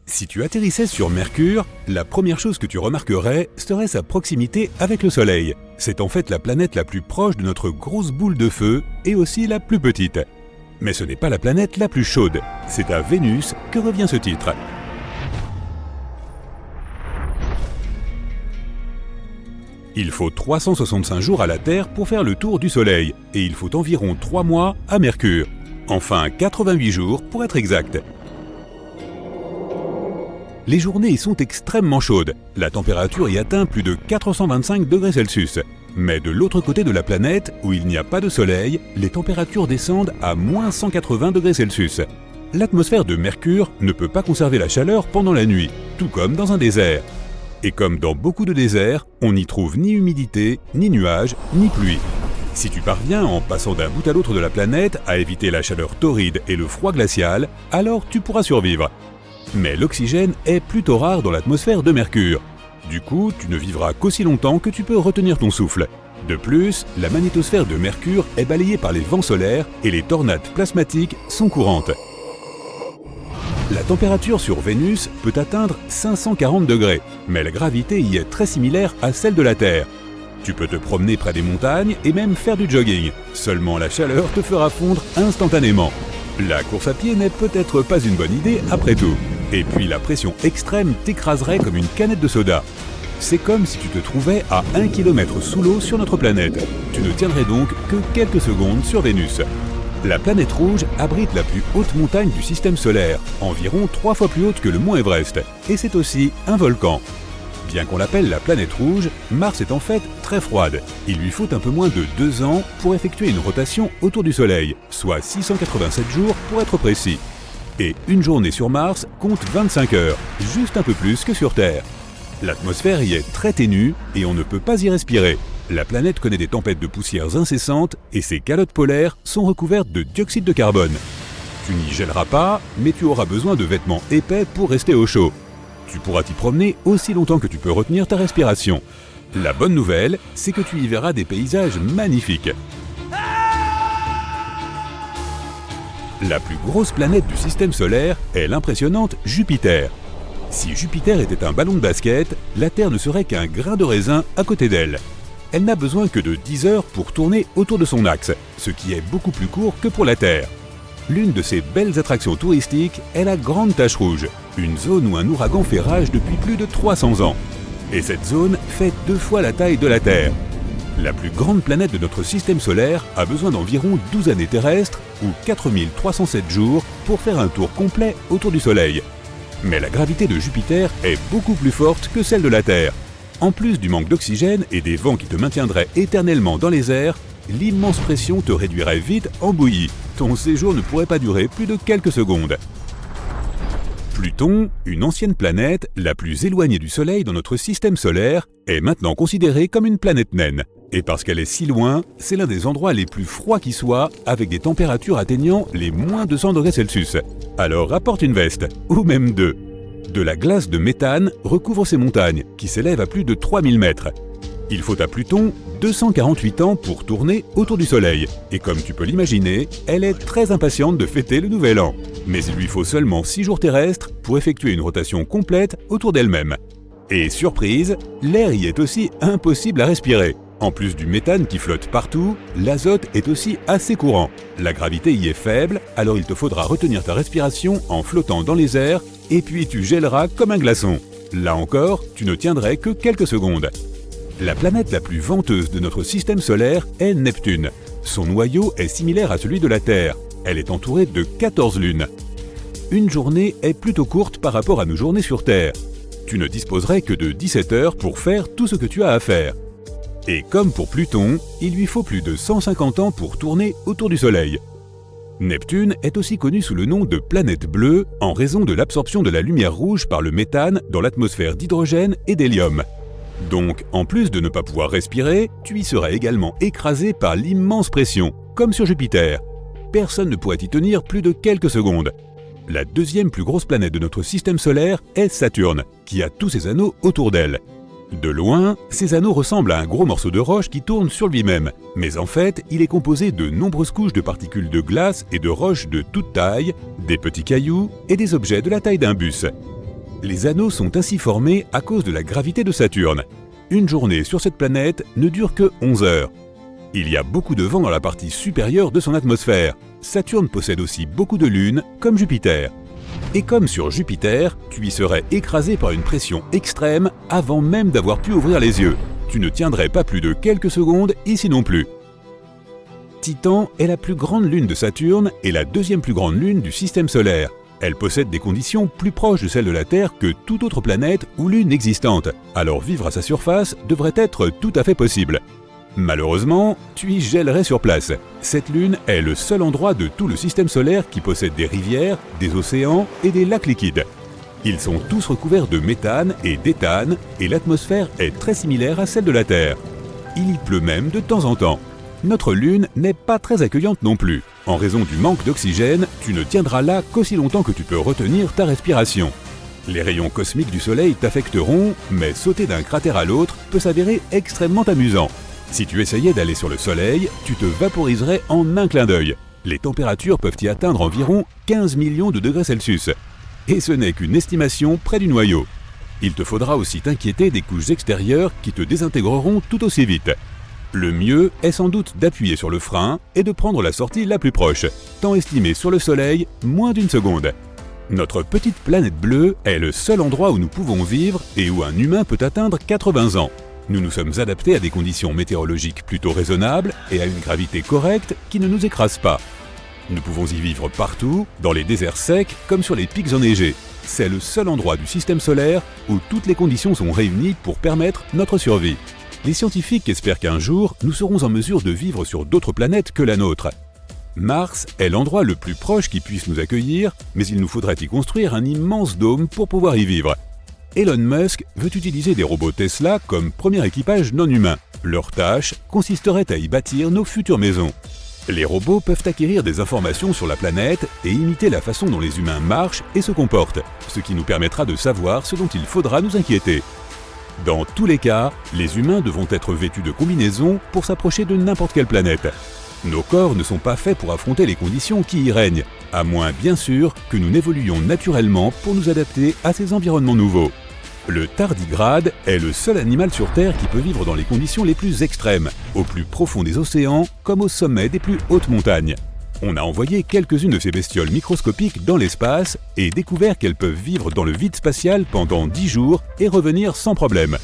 Si tu atterrissais sur Mercure, la première chose que tu remarquerais serait sa proximité avec le Soleil. C'est en fait la planète la plus proche de notre grosse boule de feu et aussi la plus petite. Mais ce n'est pas la planète la plus chaude, c'est à Vénus que revient ce titre. Il faut 365 jours à la Terre pour faire le tour du Soleil, et il faut environ 3 mois à Mercure. Enfin 88 jours pour être exact. Les journées y sont extrêmement chaudes, la température y atteint plus de 425 degrés Celsius. Mais de l'autre côté de la planète, où il n'y a pas de soleil, les températures descendent à moins 180 degrés Celsius. L'atmosphère de Mercure ne peut pas conserver la chaleur pendant la nuit, tout comme dans un désert. Et comme dans beaucoup de déserts, on n'y trouve ni humidité, ni nuages, ni pluie. Si tu parviens, en passant d'un bout à l'autre de la planète, à éviter la chaleur torride et le froid glacial, alors tu pourras survivre. Mais l'oxygène est plutôt rare dans l'atmosphère de Mercure. Du coup, tu ne vivras qu'aussi longtemps que tu peux retenir ton souffle. De plus, la magnétosphère de Mercure est balayée par les vents solaires et les tornades plasmatiques sont courantes. La température sur Vénus peut atteindre 540 degrés, mais la gravité y est très similaire à celle de la Terre. Tu peux te promener près des montagnes et même faire du jogging. Seulement la chaleur te fera fondre instantanément. La course à pied n'est peut-être pas une bonne idée après tout. Et puis la pression extrême t'écraserait comme une canette de soda. C'est comme si tu te trouvais à 1 km sous l'eau sur notre planète. Tu ne tiendrais donc que quelques secondes sur Vénus. La planète rouge abrite la plus haute montagne du système solaire, environ 3 fois plus haute que le mont Everest. Et c'est aussi un volcan. Bien qu'on l'appelle la planète rouge, Mars est en fait très froide. Il lui faut un peu moins de 2 ans pour effectuer une rotation autour du Soleil, soit 687 jours pour être précis. Et une journée sur Mars compte 25 heures, juste un peu plus que sur Terre. L'atmosphère y est très ténue et on ne peut pas y respirer. La planète connaît des tempêtes de poussières incessantes et ses calottes polaires sont recouvertes de dioxyde de carbone. Tu n'y gèleras pas, mais tu auras besoin de vêtements épais pour rester au chaud. Tu pourras t'y promener aussi longtemps que tu peux retenir ta respiration. La bonne nouvelle, c'est que tu y verras des paysages magnifiques. La plus grosse planète du système solaire est l'impressionnante Jupiter. Si Jupiter était un ballon de basket, la Terre ne serait qu'un grain de raisin à côté d'elle. Elle n'a besoin que de 10 heures pour tourner autour de son axe, ce qui est beaucoup plus court que pour la Terre. L'une de ses belles attractions touristiques est la Grande Tache Rouge, une zone où un ouragan fait rage depuis plus de 300 ans. Et cette zone fait 2 fois la taille de la Terre. La plus grande planète de notre système solaire a besoin d'environ 12 années terrestres ou 4307 jours pour faire un tour complet autour du Soleil. Mais la gravité de Jupiter est beaucoup plus forte que celle de la Terre. En plus du manque d'oxygène et des vents qui te maintiendraient éternellement dans les airs, l'immense pression te réduirait vite en bouillie. Ton séjour ne pourrait pas durer plus de quelques secondes. Pluton, une ancienne planète, la plus éloignée du Soleil dans notre système solaire, est maintenant considérée comme une planète naine. Et parce qu'elle est si loin, c'est l'un des endroits les plus froids qui soient, avec des températures atteignant les moins 200 degrés Celsius. Alors apporte une veste, ou même 2. De la glace de méthane recouvre ces montagnes, qui s'élèvent à plus de 3000 mètres. Il faut à Pluton 248 ans pour tourner autour du Soleil. Et comme tu peux l'imaginer, elle est très impatiente de fêter le nouvel an. Mais il lui faut seulement 6 jours terrestres pour effectuer une rotation complète autour d'elle-même. Et surprise, l'air y est aussi impossible à respirer. En plus du méthane qui flotte partout, l'azote est aussi assez courant. La gravité y est faible, alors il te faudra retenir ta respiration en flottant dans les airs, et puis tu gèleras comme un glaçon. Là encore, tu ne tiendrais que quelques secondes. La planète la plus venteuse de notre système solaire est Neptune. Son noyau est similaire à celui de la Terre. Elle est entourée de 14 lunes. Une journée est plutôt courte par rapport à nos journées sur Terre. Tu ne disposerais que de 17 heures pour faire tout ce que tu as à faire. Et comme pour Pluton, il lui faut plus de 150 ans pour tourner autour du Soleil. Neptune est aussi connue sous le nom de planète bleue en raison de l'absorption de la lumière rouge par le méthane dans l'atmosphère d'hydrogène et d'hélium. Donc, en plus de ne pas pouvoir respirer, tu y serais également écrasé par l'immense pression, comme sur Jupiter. Personne ne pourrait y tenir plus de quelques secondes. La deuxième plus grosse planète de notre système solaire est Saturne, qui a tous ses anneaux autour d'elle. De loin, ces anneaux ressemblent à un gros morceau de roche qui tourne sur lui-même, mais en fait, il est composé de nombreuses couches de particules de glace et de roches de toute taille, des petits cailloux et des objets de la taille d'un bus. Les anneaux sont ainsi formés à cause de la gravité de Saturne. Une journée sur cette planète ne dure que 11 heures. Il y a beaucoup de vent dans la partie supérieure de son atmosphère. Saturne possède aussi beaucoup de lunes, comme Jupiter. Et comme sur Jupiter, tu y serais écrasé par une pression extrême avant même d'avoir pu ouvrir les yeux. Tu ne tiendrais pas plus de quelques secondes ici non plus. Titan est la plus grande lune de Saturne et la deuxième plus grande lune du système solaire. Elle possède des conditions plus proches de celles de la Terre que toute autre planète ou lune existante, alors vivre à sa surface devrait être tout à fait possible. Malheureusement, tu y gèlerais sur place. Cette lune est le seul endroit de tout le système solaire qui possède des rivières, des océans et des lacs liquides. Ils sont tous recouverts de méthane et d'éthane et l'atmosphère est très similaire à celle de la Terre. Il y pleut même de temps en temps. Notre lune n'est pas très accueillante non plus. En raison du manque d'oxygène, tu ne tiendras là qu'aussi longtemps que tu peux retenir ta respiration. Les rayons cosmiques du Soleil t'affecteront, mais sauter d'un cratère à l'autre peut s'avérer extrêmement amusant. Si tu essayais d'aller sur le Soleil, tu te vaporiserais en un clin d'œil. Les températures peuvent y atteindre environ 15 millions de degrés Celsius. Et ce n'est qu'une estimation près du noyau. Il te faudra aussi t'inquiéter des couches extérieures qui te désintégreront tout aussi vite. Le mieux est sans doute d'appuyer sur le frein et de prendre la sortie la plus proche, temps estimé sur le Soleil moins d'une seconde. Notre petite planète bleue est le seul endroit où nous pouvons vivre et où un humain peut atteindre 80 ans. Nous nous sommes adaptés à des conditions météorologiques plutôt raisonnables et à une gravité correcte qui ne nous écrase pas. Nous pouvons y vivre partout, dans les déserts secs comme sur les pics enneigés. C'est le seul endroit du système solaire où toutes les conditions sont réunies pour permettre notre survie. Les scientifiques espèrent qu'un jour, nous serons en mesure de vivre sur d'autres planètes que la nôtre. Mars est l'endroit le plus proche qui puisse nous accueillir, mais il nous faudrait y construire un immense dôme pour pouvoir y vivre. Elon Musk veut utiliser des robots Tesla comme premier équipage non humain. Leur tâche consisterait à y bâtir nos futures maisons. Les robots peuvent acquérir des informations sur la planète et imiter la façon dont les humains marchent et se comportent, ce qui nous permettra de savoir ce dont il faudra nous inquiéter. Dans tous les cas, les humains devront être vêtus de combinaisons pour s'approcher de n'importe quelle planète. Nos corps ne sont pas faits pour affronter les conditions qui y règnent, à moins bien sûr que nous n'évoluions naturellement pour nous adapter à ces environnements nouveaux. Le tardigrade est le seul animal sur Terre qui peut vivre dans les conditions les plus extrêmes, au plus profond des océans comme au sommet des plus hautes montagnes. On a envoyé quelques-unes de ces bestioles microscopiques dans l'espace et découvert qu'elles peuvent vivre dans le vide spatial pendant 10 jours et revenir sans problème.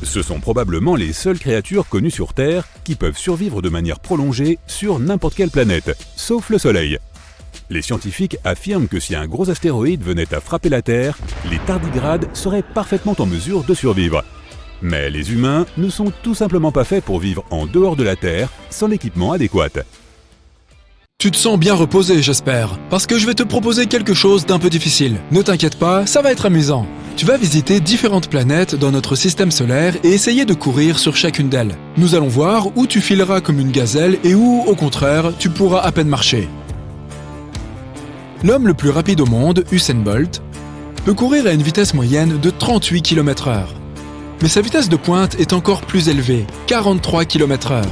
Ce sont probablement les seules créatures connues sur Terre qui peuvent survivre de manière prolongée sur n'importe quelle planète, sauf le Soleil. Les scientifiques affirment que si un gros astéroïde venait à frapper la Terre, les tardigrades seraient parfaitement en mesure de survivre. Mais les humains ne sont tout simplement pas faits pour vivre en dehors de la Terre sans l'équipement adéquat. Tu te sens bien reposé, j'espère, parce que je vais te proposer quelque chose d'un peu difficile. Ne t'inquiète pas, ça va être amusant. Tu vas visiter différentes planètes dans notre système solaire et essayer de courir sur chacune d'elles. Nous allons voir où tu fileras comme une gazelle et où, au contraire, tu pourras à peine marcher. L'homme le plus rapide au monde, Usain Bolt, peut courir à une vitesse moyenne de 38 km/h. Mais sa vitesse de pointe est encore plus élevée, 43 km/h.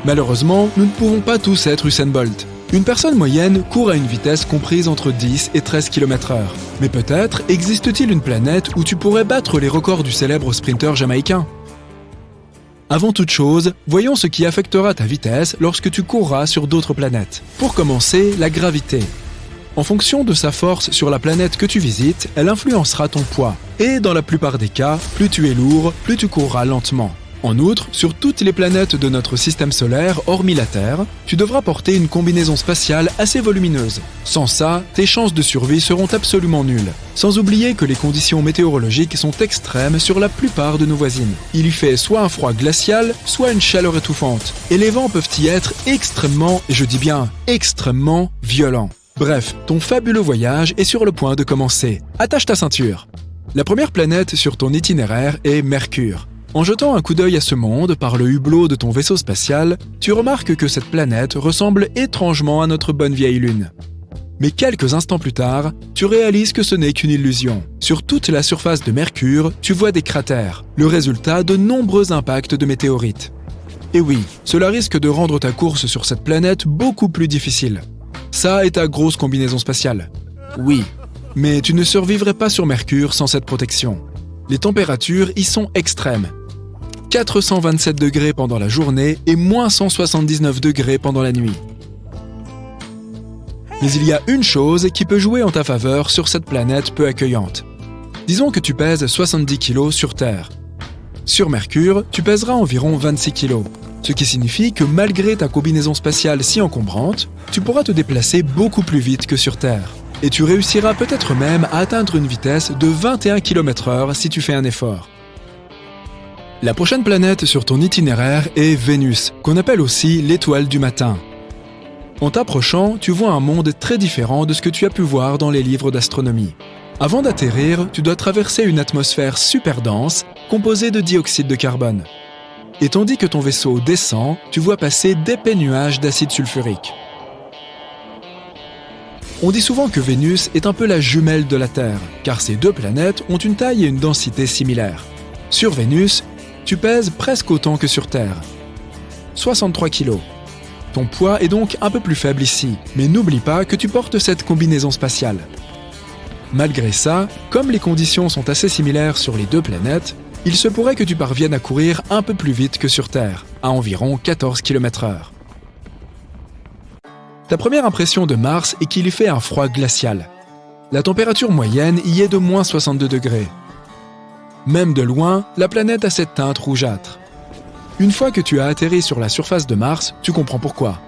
Malheureusement, nous ne pouvons pas tous être Usain Bolt. Une personne moyenne court à une vitesse comprise entre 10 et 13 km/h. Mais peut-être existe-t-il une planète où tu pourrais battre les records du célèbre sprinter jamaïcain. Avant toute chose, voyons ce qui affectera ta vitesse lorsque tu courras sur d'autres planètes. Pour commencer, la gravité. En fonction de sa force sur la planète que tu visites, elle influencera ton poids. Et dans la plupart des cas, plus tu es lourd, plus tu courras lentement. En outre, sur toutes les planètes de notre système solaire, hormis la Terre, tu devras porter une combinaison spatiale assez volumineuse. Sans ça, tes chances de survie seront absolument nulles. Sans oublier que les conditions météorologiques sont extrêmes sur la plupart de nos voisines. Il y fait soit un froid glacial, soit une chaleur étouffante. Et les vents peuvent y être extrêmement, et je dis bien extrêmement, violents. Bref, ton fabuleux voyage est sur le point de commencer. Attache ta ceinture. La première planète sur ton itinéraire est Mercure. En jetant un coup d'œil à ce monde par le hublot de ton vaisseau spatial, tu remarques que cette planète ressemble étrangement à notre bonne vieille Lune. Mais quelques instants plus tard, tu réalises que ce n'est qu'une illusion. Sur toute la surface de Mercure, tu vois des cratères, le résultat de nombreux impacts de météorites. Et oui, cela risque de rendre ta course sur cette planète beaucoup plus difficile. Ça est ta grosse combinaison spatiale. Oui. Mais tu ne survivrais pas sur Mercure sans cette protection. Les températures y sont extrêmes. 427 degrés pendant la journée et moins 179 degrés pendant la nuit. Mais il y a une chose qui peut jouer en ta faveur sur cette planète peu accueillante. Disons que tu pèses 70 kg sur Terre. Sur Mercure, tu pèseras environ 26 kg, ce qui signifie que malgré ta combinaison spatiale si encombrante, tu pourras te déplacer beaucoup plus vite que sur Terre. Et tu réussiras peut-être même à atteindre une vitesse de 21 km/h si tu fais un effort. La prochaine planète sur ton itinéraire est Vénus, qu'on appelle aussi l'étoile du matin. En t'approchant, tu vois un monde très différent de ce que tu as pu voir dans les livres d'astronomie. Avant d'atterrir, tu dois traverser une atmosphère super dense, composée de dioxyde de carbone. Et tandis que ton vaisseau descend, tu vois passer d'épais nuages d'acide sulfurique. On dit souvent que Vénus est un peu la jumelle de la Terre, car ces deux planètes ont une taille et une densité similaires. Sur Vénus, tu pèses presque autant que sur Terre. 63 kg. Ton poids est donc un peu plus faible ici, mais n'oublie pas que tu portes cette combinaison spatiale. Malgré ça, comme les conditions sont assez similaires sur les deux planètes, il se pourrait que tu parviennes à courir un peu plus vite que sur Terre, à environ 14 km/h. Ta première impression de Mars est qu'il y fait un froid glacial. La température moyenne y est de moins 62 degrés. Même de loin, la planète a cette teinte rougeâtre. Une fois que tu as atterri sur la surface de Mars, tu comprends pourquoi.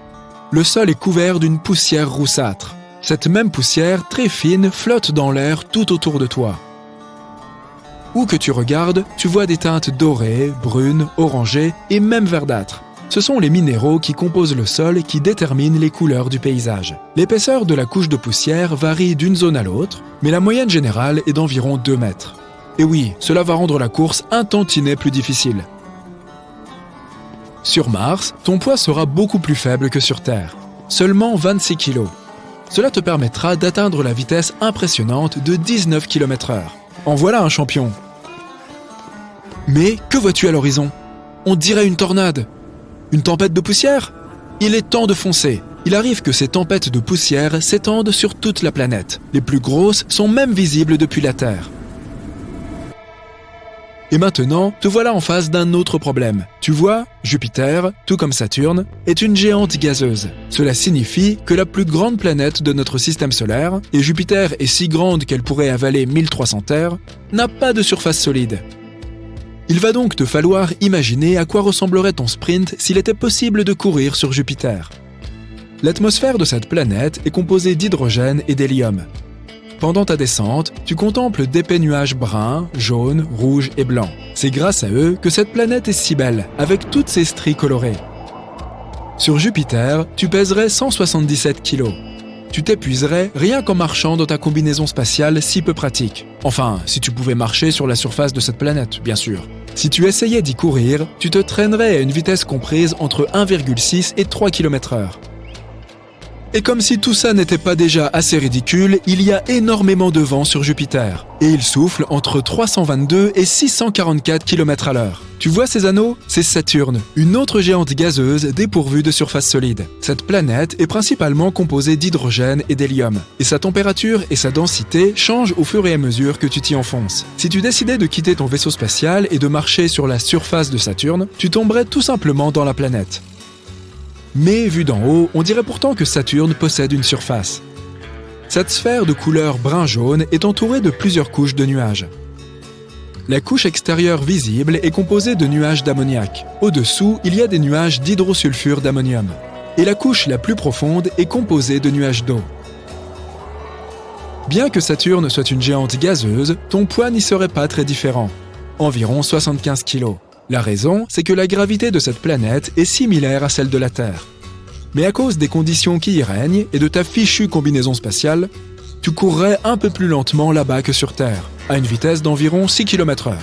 Le sol est couvert d'une poussière roussâtre. Cette même poussière, très fine, flotte dans l'air tout autour de toi. Où que tu regardes, tu vois des teintes dorées, brunes, orangées et même verdâtres. Ce sont les minéraux qui composent le sol qui déterminent les couleurs du paysage. L'épaisseur de la couche de poussière varie d'une zone à l'autre, mais la moyenne générale est d'environ 2 mètres. Et oui, cela va rendre la course un tantinet plus difficile. Sur Mars, ton poids sera beaucoup plus faible que sur Terre, seulement 26 kg. Cela te permettra d'atteindre la vitesse impressionnante de 19 km/h. En voilà un champion. Mais que vois-tu à l'horizon? On dirait une tornade. Une tempête de poussière? Il est temps de foncer. Il arrive que ces tempêtes de poussière s'étendent sur toute la planète. Les plus grosses sont même visibles depuis la Terre. Et maintenant, te voilà en face d'un autre problème. Tu vois, Jupiter, tout comme Saturne, est une géante gazeuse. Cela signifie que la plus grande planète de notre système solaire, et Jupiter est si grande qu'elle pourrait avaler 1300 Terres, n'a pas de surface solide. Il va donc te falloir imaginer à quoi ressemblerait ton sprint s'il était possible de courir sur Jupiter. L'atmosphère de cette planète est composée d'hydrogène et d'hélium. Pendant ta descente, tu contemples d'épais nuages bruns, jaunes, rouges et blancs. C'est grâce à eux que cette planète est si belle, avec toutes ses stries colorées. Sur Jupiter, tu pèserais 177 kg. Tu t'épuiserais rien qu'en marchant dans ta combinaison spatiale si peu pratique. Enfin, si tu pouvais marcher sur la surface de cette planète, bien sûr. Si tu essayais d'y courir, tu te traînerais à une vitesse comprise entre 1,6 et 3 km/h. Et comme si tout ça n'était pas déjà assez ridicule, il y a énormément de vent sur Jupiter. Et il souffle entre 322 et 644 km/h. Tu vois ces anneaux? C'est Saturne, une autre géante gazeuse dépourvue de surface solide. Cette planète est principalement composée d'hydrogène et d'hélium. Et sa température et sa densité changent au fur et à mesure que tu t'y enfonces. Si tu décidais de quitter ton vaisseau spatial et de marcher sur la surface de Saturne, tu tomberais tout simplement dans la planète. Mais vu d'en haut, on dirait pourtant que Saturne possède une surface. Cette sphère de couleur brun-jaune est entourée de plusieurs couches de nuages. La couche extérieure visible est composée de nuages d'ammoniac. Au-dessous, il y a des nuages d'hydrosulfure d'ammonium. Et la couche la plus profonde est composée de nuages d'eau. Bien que Saturne soit une géante gazeuse, ton poids n'y serait pas très différent, environ 75 kg. La raison, c'est que la gravité de cette planète est similaire à celle de la Terre. Mais à cause des conditions qui y règnent et de ta fichue combinaison spatiale, tu courrais un peu plus lentement là-bas que sur Terre, à une vitesse d'environ 6 km/h.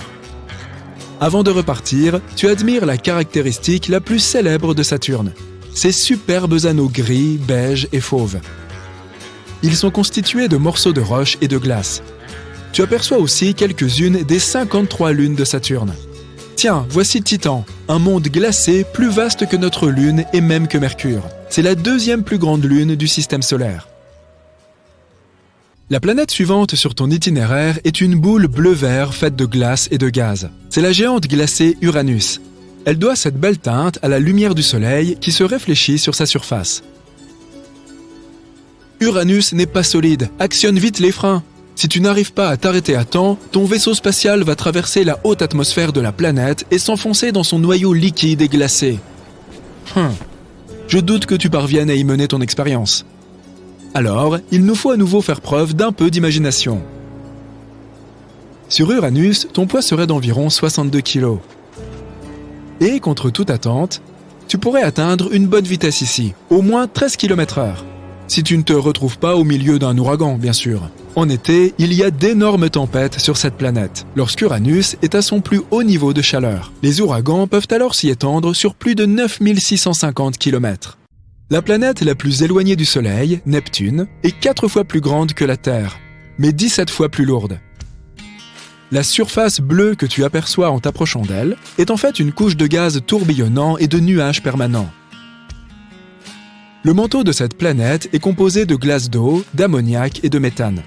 Avant de repartir, tu admires la caractéristique la plus célèbre de Saturne, ses superbes anneaux gris, beige et fauve. Ils sont constitués de morceaux de roche et de glace. Tu aperçois aussi quelques-unes des 53 lunes de Saturne. Tiens, voici Titan, un monde glacé plus vaste que notre Lune et même que Mercure. C'est la deuxième plus grande lune du système solaire. La planète suivante sur ton itinéraire est une boule bleu-vert faite de glace et de gaz. C'est la géante glacée Uranus. Elle doit cette belle teinte à la lumière du Soleil qui se réfléchit sur sa surface. Uranus n'est pas solide, actionne vite les freins. Si tu n'arrives pas à t'arrêter à temps, ton vaisseau spatial va traverser la haute atmosphère de la planète et s'enfoncer dans son noyau liquide et glacé. Je doute que tu parviennes à y mener ton expérience. Alors, il nous faut à nouveau faire preuve d'un peu d'imagination. Sur Uranus, ton poids serait d'environ 62 kg. Et, contre toute attente, tu pourrais atteindre une bonne vitesse ici, au moins 13 km/h. Si tu ne te retrouves pas au milieu d'un ouragan, bien sûr. En été, il y a d'énormes tempêtes sur cette planète, lorsqu'Uranus est à son plus haut niveau de chaleur. Les ouragans peuvent alors s'y étendre sur plus de 9650 km. La planète la plus éloignée du Soleil, Neptune, est 4 fois plus grande que la Terre, mais 17 fois plus lourde. La surface bleue que tu aperçois en t'approchant d'elle est en fait une couche de gaz tourbillonnant et de nuages permanents. Le manteau de cette planète est composé de glace d'eau, d'ammoniac et de méthane.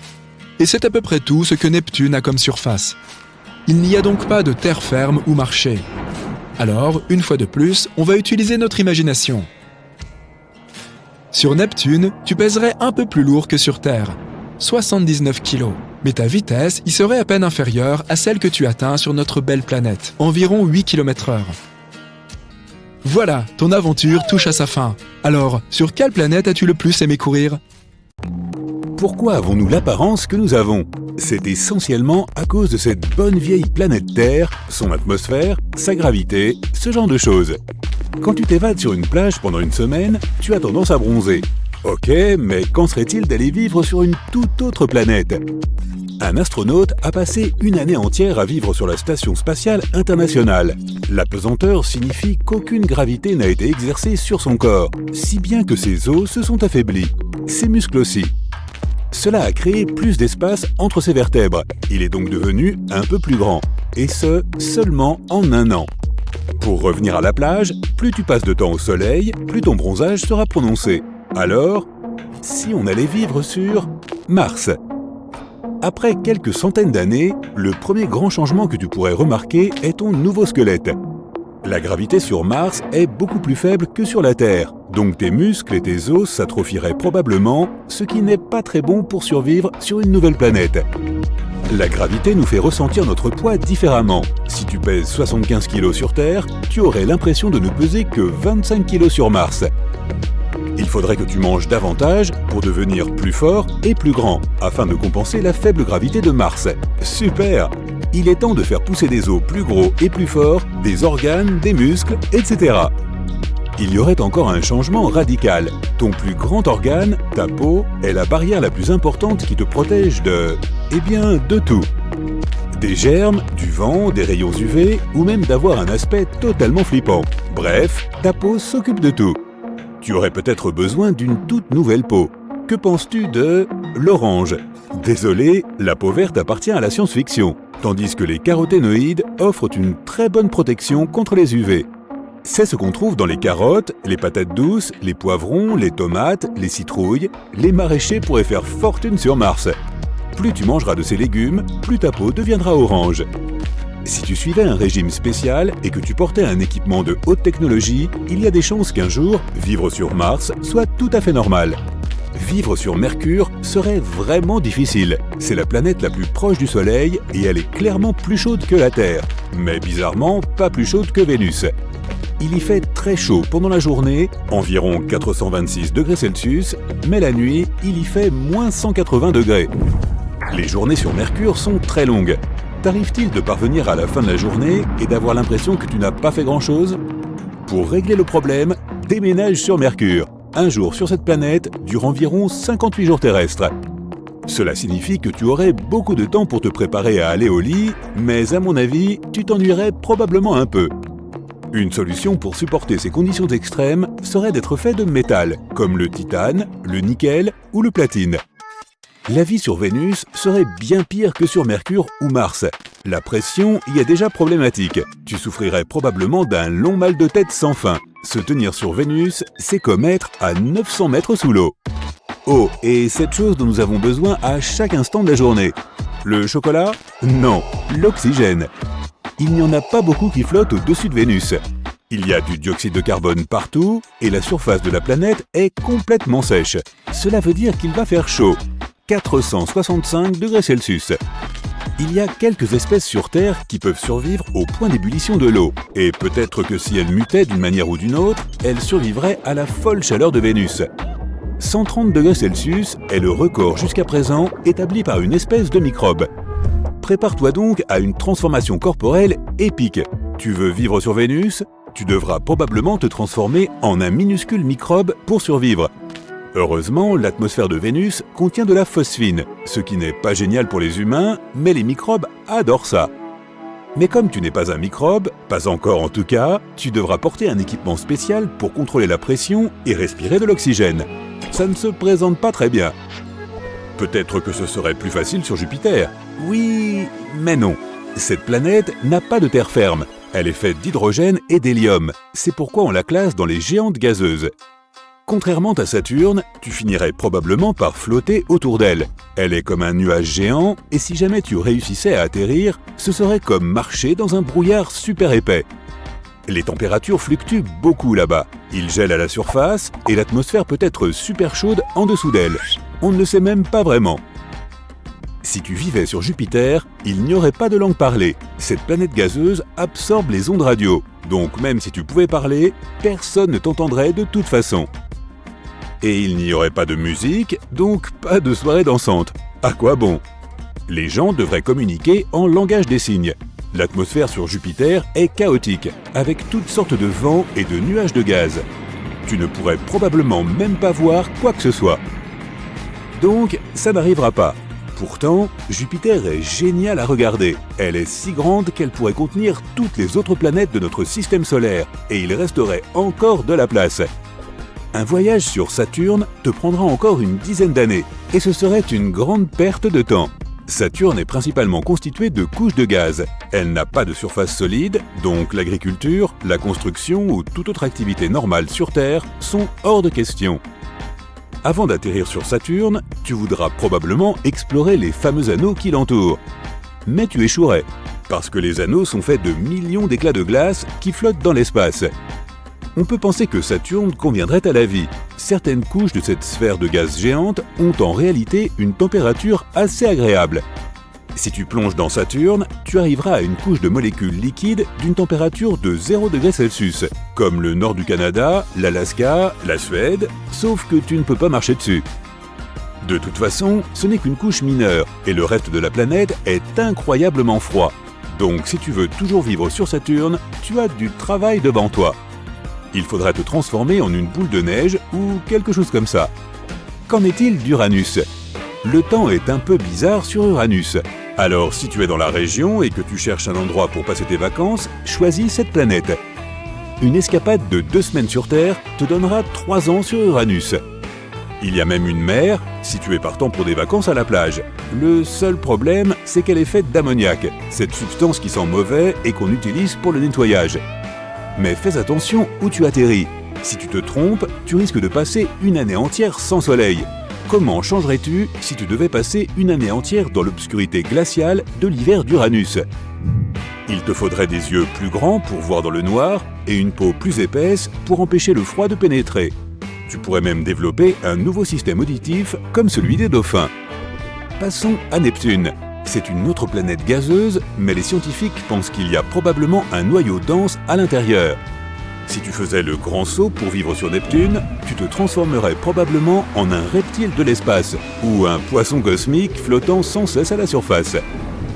Et c'est à peu près tout ce que Neptune a comme surface. Il n'y a donc pas de terre ferme ou marché. Alors, une fois de plus, on va utiliser notre imagination. Sur Neptune, tu pèserais un peu plus lourd que sur Terre, 79 kg. Mais ta vitesse y serait à peine inférieure à celle que tu atteins sur notre belle planète, environ 8 km/h. Voilà, ton aventure touche à sa fin. Alors, sur quelle planète as-tu le plus aimé courir ? Pourquoi avons-nous l'apparence que nous avons ? C'est essentiellement à cause de cette bonne vieille planète Terre, son atmosphère, sa gravité, ce genre de choses. Quand tu t'évades sur une plage pendant une semaine, tu as tendance à bronzer. Ok, mais qu'en serait-il d'aller vivre sur une toute autre planète ? Un astronaute a passé une année entière à vivre sur la Station spatiale internationale. La pesanteur signifie qu'aucune gravité n'a été exercée sur son corps, si bien que ses os se sont affaiblis, ses muscles aussi. Cela a créé plus d'espace entre ses vertèbres. Il est donc devenu un peu plus grand, et ce, seulement en un an. Pour revenir à la plage, plus tu passes de temps au soleil, plus ton bronzage sera prononcé. Alors, si on allait vivre sur Mars ? Après quelques centaines d'années, le premier grand changement que tu pourrais remarquer est ton nouveau squelette. La gravité sur Mars est beaucoup plus faible que sur la Terre, donc tes muscles et tes os s'atrophieraient probablement, ce qui n'est pas très bon pour survivre sur une nouvelle planète. La gravité nous fait ressentir notre poids différemment. Si tu pèses 75 kg sur Terre, tu aurais l'impression de ne peser que 25 kg sur Mars. Il faudrait que tu manges davantage pour devenir plus fort et plus grand, afin de compenser la faible gravité de Mars. Super! Il est temps de faire pousser des os plus gros et plus forts, des organes, des muscles, etc. Il y aurait encore un changement radical. Ton plus grand organe, ta peau, est la barrière la plus importante qui te protège de tout. Des germes, du vent, des rayons UV, ou même d'avoir un aspect totalement flippant. Bref, ta peau s'occupe de tout. Tu aurais peut-être besoin d'une toute nouvelle peau. Que penses-tu de l'orange ? Désolé, la peau verte appartient à la science-fiction, tandis que les caroténoïdes offrent une très bonne protection contre les UV. C'est ce qu'on trouve dans les carottes, les patates douces, les poivrons, les tomates, les citrouilles. Les maraîchers pourraient faire fortune sur Mars. Plus tu mangeras de ces légumes, plus ta peau deviendra orange. Si tu suivais un régime spécial et que tu portais un équipement de haute technologie, il y a des chances qu'un jour, vivre sur Mars soit tout à fait normal. Vivre sur Mercure serait vraiment difficile. C'est la planète la plus proche du Soleil et elle est clairement plus chaude que la Terre. Mais bizarrement, pas plus chaude que Vénus. Il y fait très chaud pendant la journée, environ 426 degrés Celsius, mais la nuit, il y fait moins 180 degrés. Les journées sur Mercure sont très longues. T'arrive-t-il de parvenir à la fin de la journée et d'avoir l'impression que tu n'as pas fait grand-chose ? Pour régler le problème, déménage sur Mercure. Un jour sur cette planète dure environ 58 jours terrestres. Cela signifie que tu aurais beaucoup de temps pour te préparer à aller au lit, mais à mon avis, tu t'ennuierais probablement un peu. Une solution pour supporter ces conditions extrêmes serait d'être fait de métal, comme le titane, le nickel ou le platine. La vie sur Vénus serait bien pire que sur Mercure ou Mars. La pression y est déjà problématique. Tu souffrirais probablement d'un long mal de tête sans fin. Se tenir sur Vénus, c'est comme être à 900 mètres sous l'eau. Oh, et cette chose dont nous avons besoin à chaque instant de la journée. Le chocolat? Non, l'oxygène. Il n'y en a pas beaucoup qui flottent au-dessus de Vénus. Il y a du dioxyde de carbone partout et la surface de la planète est complètement sèche. Cela veut dire qu'il va faire chaud, 465 degrés Celsius. Il y a quelques espèces sur Terre qui peuvent survivre au point d'ébullition de l'eau. Et peut-être que si elles mutaient d'une manière ou d'une autre, elles survivraient à la folle chaleur de Vénus. 130 degrés Celsius est le record jusqu'à présent établi par une espèce de microbe. Prépare-toi donc à une transformation corporelle épique. Tu veux vivre sur Vénus? Tu devras probablement te transformer en un minuscule microbe pour survivre. Heureusement, l'atmosphère de Vénus contient de la phosphine, ce qui n'est pas génial pour les humains, mais les microbes adorent ça. Mais comme tu n'es pas un microbe, pas encore en tout cas, tu devras porter un équipement spécial pour contrôler la pression et respirer de l'oxygène. Ça ne se présente pas très bien. Peut-être que ce serait plus facile sur Jupiter. Oui, mais non. Cette planète n'a pas de terre ferme. Elle est faite d'hydrogène et d'hélium. C'est pourquoi on la classe dans les géantes gazeuses. Contrairement à Saturne, tu finirais probablement par flotter autour d'elle. Elle est comme un nuage géant, et si jamais tu réussissais à atterrir, ce serait comme marcher dans un brouillard super épais. Les températures fluctuent beaucoup là-bas. Il gèle à la surface, et l'atmosphère peut être super chaude en dessous d'elle. On ne le sait même pas vraiment. Si tu vivais sur Jupiter, il n'y aurait pas de langue parlée. Cette planète gazeuse absorbe les ondes radio. Donc même si tu pouvais parler, personne ne t'entendrait de toute façon. Et il n'y aurait pas de musique, donc pas de soirée dansante. À quoi bon? Les gens devraient communiquer en langage des signes. L'atmosphère sur Jupiter est chaotique, avec toutes sortes de vents et de nuages de gaz. Tu ne pourrais probablement même pas voir quoi que ce soit. Donc, ça n'arrivera pas. Pourtant, Jupiter est géniale à regarder. Elle est si grande qu'elle pourrait contenir toutes les autres planètes de notre système solaire, et il resterait encore de la place. Un voyage sur Saturne te prendra encore une dizaine d'années, et ce serait une grande perte de temps. Saturne est principalement constituée de couches de gaz. Elle n'a pas de surface solide, donc l'agriculture, la construction ou toute autre activité normale sur Terre sont hors de question. Avant d'atterrir sur Saturne, tu voudras probablement explorer les fameux anneaux qui l'entourent. Mais tu échouerais, parce que les anneaux sont faits de millions d'éclats de glace qui flottent dans l'espace. On peut penser que Saturne conviendrait à la vie. Certaines couches de cette sphère de gaz géante ont en réalité une température assez agréable. Si tu plonges dans Saturne, tu arriveras à une couche de molécules liquides d'une température de 0 degrés Celsius, comme le nord du Canada, l'Alaska, la Suède, sauf que tu ne peux pas marcher dessus. De toute façon, ce n'est qu'une couche mineure, et le reste de la planète est incroyablement froid. Donc si tu veux toujours vivre sur Saturne, tu as du travail devant toi. Il faudra te transformer en une boule de neige ou quelque chose comme ça. Qu'en est-il d'Uranus? Le temps est un peu bizarre sur Uranus. Alors si tu es dans la région et que tu cherches un endroit pour passer tes vacances, choisis cette planète. Une escapade de 2 semaines sur Terre te donnera 3 ans sur Uranus. Il y a même une mer, si tu es partant pour des vacances à la plage. Le seul problème, c'est qu'elle est faite d'ammoniac, cette substance qui sent mauvais et qu'on utilise pour le nettoyage. Mais fais attention où tu atterris. Si tu te trompes, tu risques de passer une année entière sans soleil. Comment changerais-tu si tu devais passer une année entière dans l'obscurité glaciale de l'hiver d'Uranus? Il te faudrait des yeux plus grands pour voir dans le noir et une peau plus épaisse pour empêcher le froid de pénétrer. Tu pourrais même développer un nouveau système auditif comme celui des dauphins. Passons à Neptune. C'est une autre planète gazeuse, mais les scientifiques pensent qu'il y a probablement un noyau dense à l'intérieur. Si tu faisais le grand saut pour vivre sur Neptune, tu te transformerais probablement en un reptile de l'espace ou un poisson cosmique flottant sans cesse à la surface.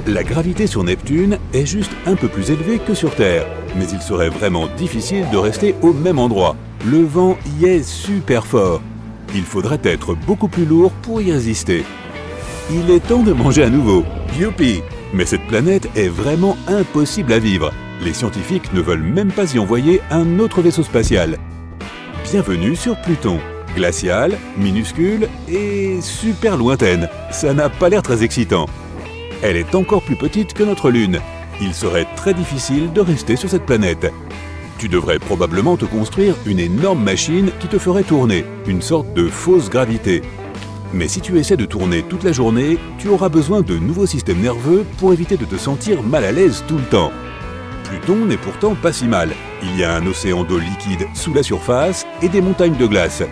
La gravité sur Neptune est juste un peu plus élevée que sur Terre, mais il serait vraiment difficile de rester au même endroit. Le vent y est super fort. Il faudrait être beaucoup plus lourd pour y résister. Il est temps de manger à nouveau. Youpi! Mais cette planète est vraiment impossible à vivre. Les scientifiques ne veulent même pas y envoyer un autre vaisseau spatial. Bienvenue sur Pluton. Glaciale, minuscule et super lointaine. Ça n'a pas l'air très excitant. Elle est encore plus petite que notre Lune. Il serait très difficile de rester sur cette planète. Tu devrais probablement te construire une énorme machine qui te ferait tourner, une sorte de fausse gravité. Mais si tu essaies de tourner toute la journée, tu auras besoin de nouveaux systèmes nerveux pour éviter de te sentir mal à l'aise tout le temps. Pluton n'est pourtant pas si mal. Il y a un océan d'eau liquide sous la surface et des montagnes de glace.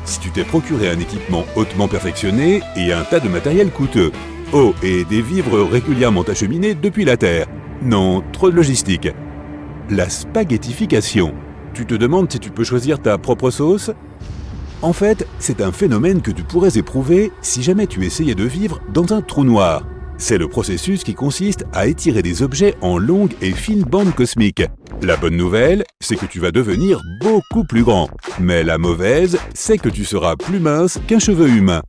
Si tu t'es procuré un équipement hautement perfectionné et un tas de matériel coûteux. Oh, et des vivres régulièrement acheminés depuis la Terre. Non, trop de logistique. La spaghettification. Tu te demandes si tu peux choisir ta propre sauce ? En fait, c'est un phénomène que tu pourrais éprouver si jamais tu essayais de vivre dans un trou noir. C'est le processus qui consiste à étirer des objets en longues et fines bandes cosmiques. La bonne nouvelle, c'est que tu vas devenir beaucoup plus grand. Mais la mauvaise, c'est que tu seras plus mince qu'un cheveu humain.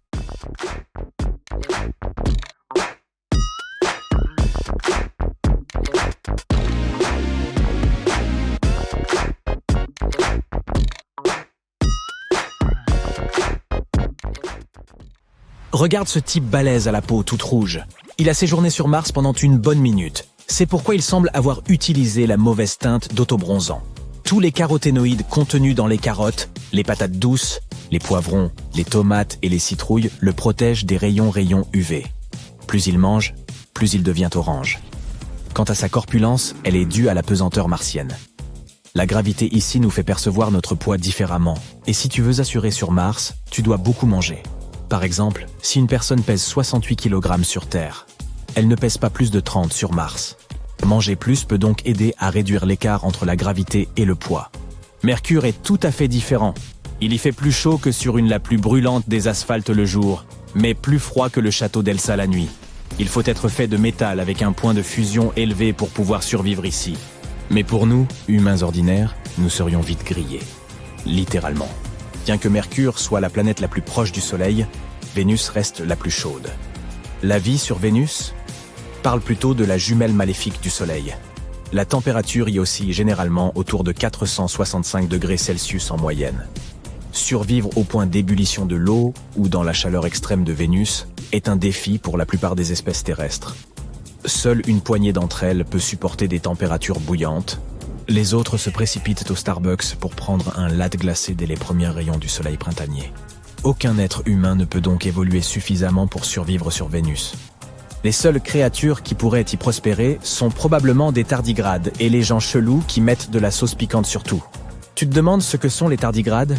Regarde ce type balèze à la peau toute rouge. Il a séjourné sur Mars pendant une bonne minute. C'est pourquoi il semble avoir utilisé la mauvaise teinte d'autobronzant. Tous les caroténoïdes contenus dans les carottes, les patates douces, les poivrons, les tomates et les citrouilles le protègent des rayons UV. Plus il mange, plus il devient orange. Quant à sa corpulence, elle est due à la pesanteur martienne. La gravité ici nous fait percevoir notre poids différemment. Et si tu veux assurer sur Mars, tu dois beaucoup manger. Par exemple, si une personne pèse 68 kg sur Terre, elle ne pèse pas plus de 30 sur Mars. Manger plus peut donc aider à réduire l'écart entre la gravité et le poids. Mercure est tout à fait différent. Il y fait plus chaud que sur une la plus brûlante des asphaltes le jour, mais plus froid que le château d'Elsa la nuit. Il faut être fait de métal avec un point de fusion élevé pour pouvoir survivre ici. Mais pour nous, humains ordinaires, nous serions vite grillés. Littéralement. Bien que Mercure soit la planète la plus proche du Soleil, Vénus reste la plus chaude. La vie sur Vénus parle plutôt de la jumelle maléfique du Soleil. La température y oscille généralement autour de 465 degrés Celsius en moyenne. Survivre au point d'ébullition de l'eau ou dans la chaleur extrême de Vénus est un défi pour la plupart des espèces terrestres. Seule une poignée d'entre elles peut supporter des températures bouillantes. Les autres se précipitent au Starbucks pour prendre un latte glacé dès les premiers rayons du soleil printanier. Aucun être humain ne peut donc évoluer suffisamment pour survivre sur Vénus. Les seules créatures qui pourraient y prospérer sont probablement des tardigrades et les gens chelous qui mettent de la sauce piquante sur tout. Tu te demandes ce que sont les tardigrades ?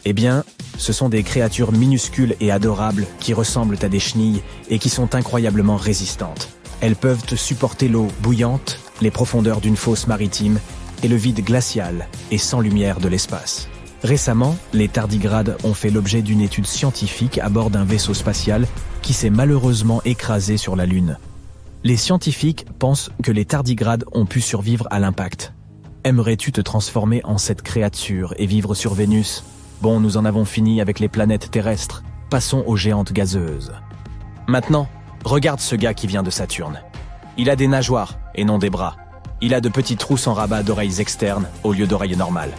Eh bien, ce sont des créatures minuscules et adorables qui ressemblent à des chenilles et qui sont incroyablement résistantes. Elles peuvent supporter l'eau bouillante, les profondeurs d'une fosse maritime et le vide glacial et sans lumière de l'espace. Récemment, les tardigrades ont fait l'objet d'une étude scientifique à bord d'un vaisseau spatial qui s'est malheureusement écrasé sur la Lune. Les scientifiques pensent que les tardigrades ont pu survivre à l'impact. Aimerais-tu te transformer en cette créature et vivre sur Vénus ? Bon, nous en avons fini avec les planètes terrestres. Passons aux géantes gazeuses. Maintenant, regarde ce gars qui vient de Saturne. Il a des nageoires et non des bras. Il a de petits trous sans rabat d'oreilles externes au lieu d'oreilles normales.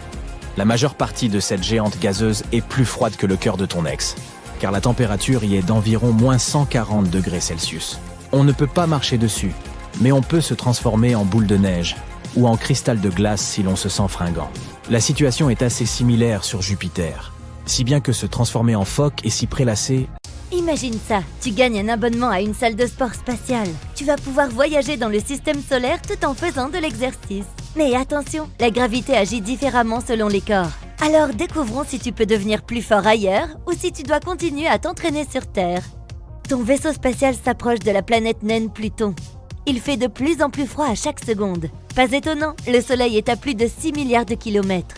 La majeure partie de cette géante gazeuse est plus froide que le cœur de ton ex, car la température y est d'environ moins 140 degrés Celsius. On ne peut pas marcher dessus, mais on peut se transformer en boule de neige ou en cristal de glace si l'on se sent fringant. La situation est assez similaire sur Jupiter, si bien que se transformer en phoque est si prélassé. Imagine ça, tu gagnes un abonnement à une salle de sport spatiale. Tu vas pouvoir voyager dans le système solaire tout en faisant de l'exercice. Mais attention, la gravité agit différemment selon les corps. Alors découvrons si tu peux devenir plus fort ailleurs ou si tu dois continuer à t'entraîner sur Terre. Ton vaisseau spatial s'approche de la planète naine Pluton. Il fait de plus en plus froid à chaque seconde. Pas étonnant, le Soleil est à plus de 6 milliards de kilomètres.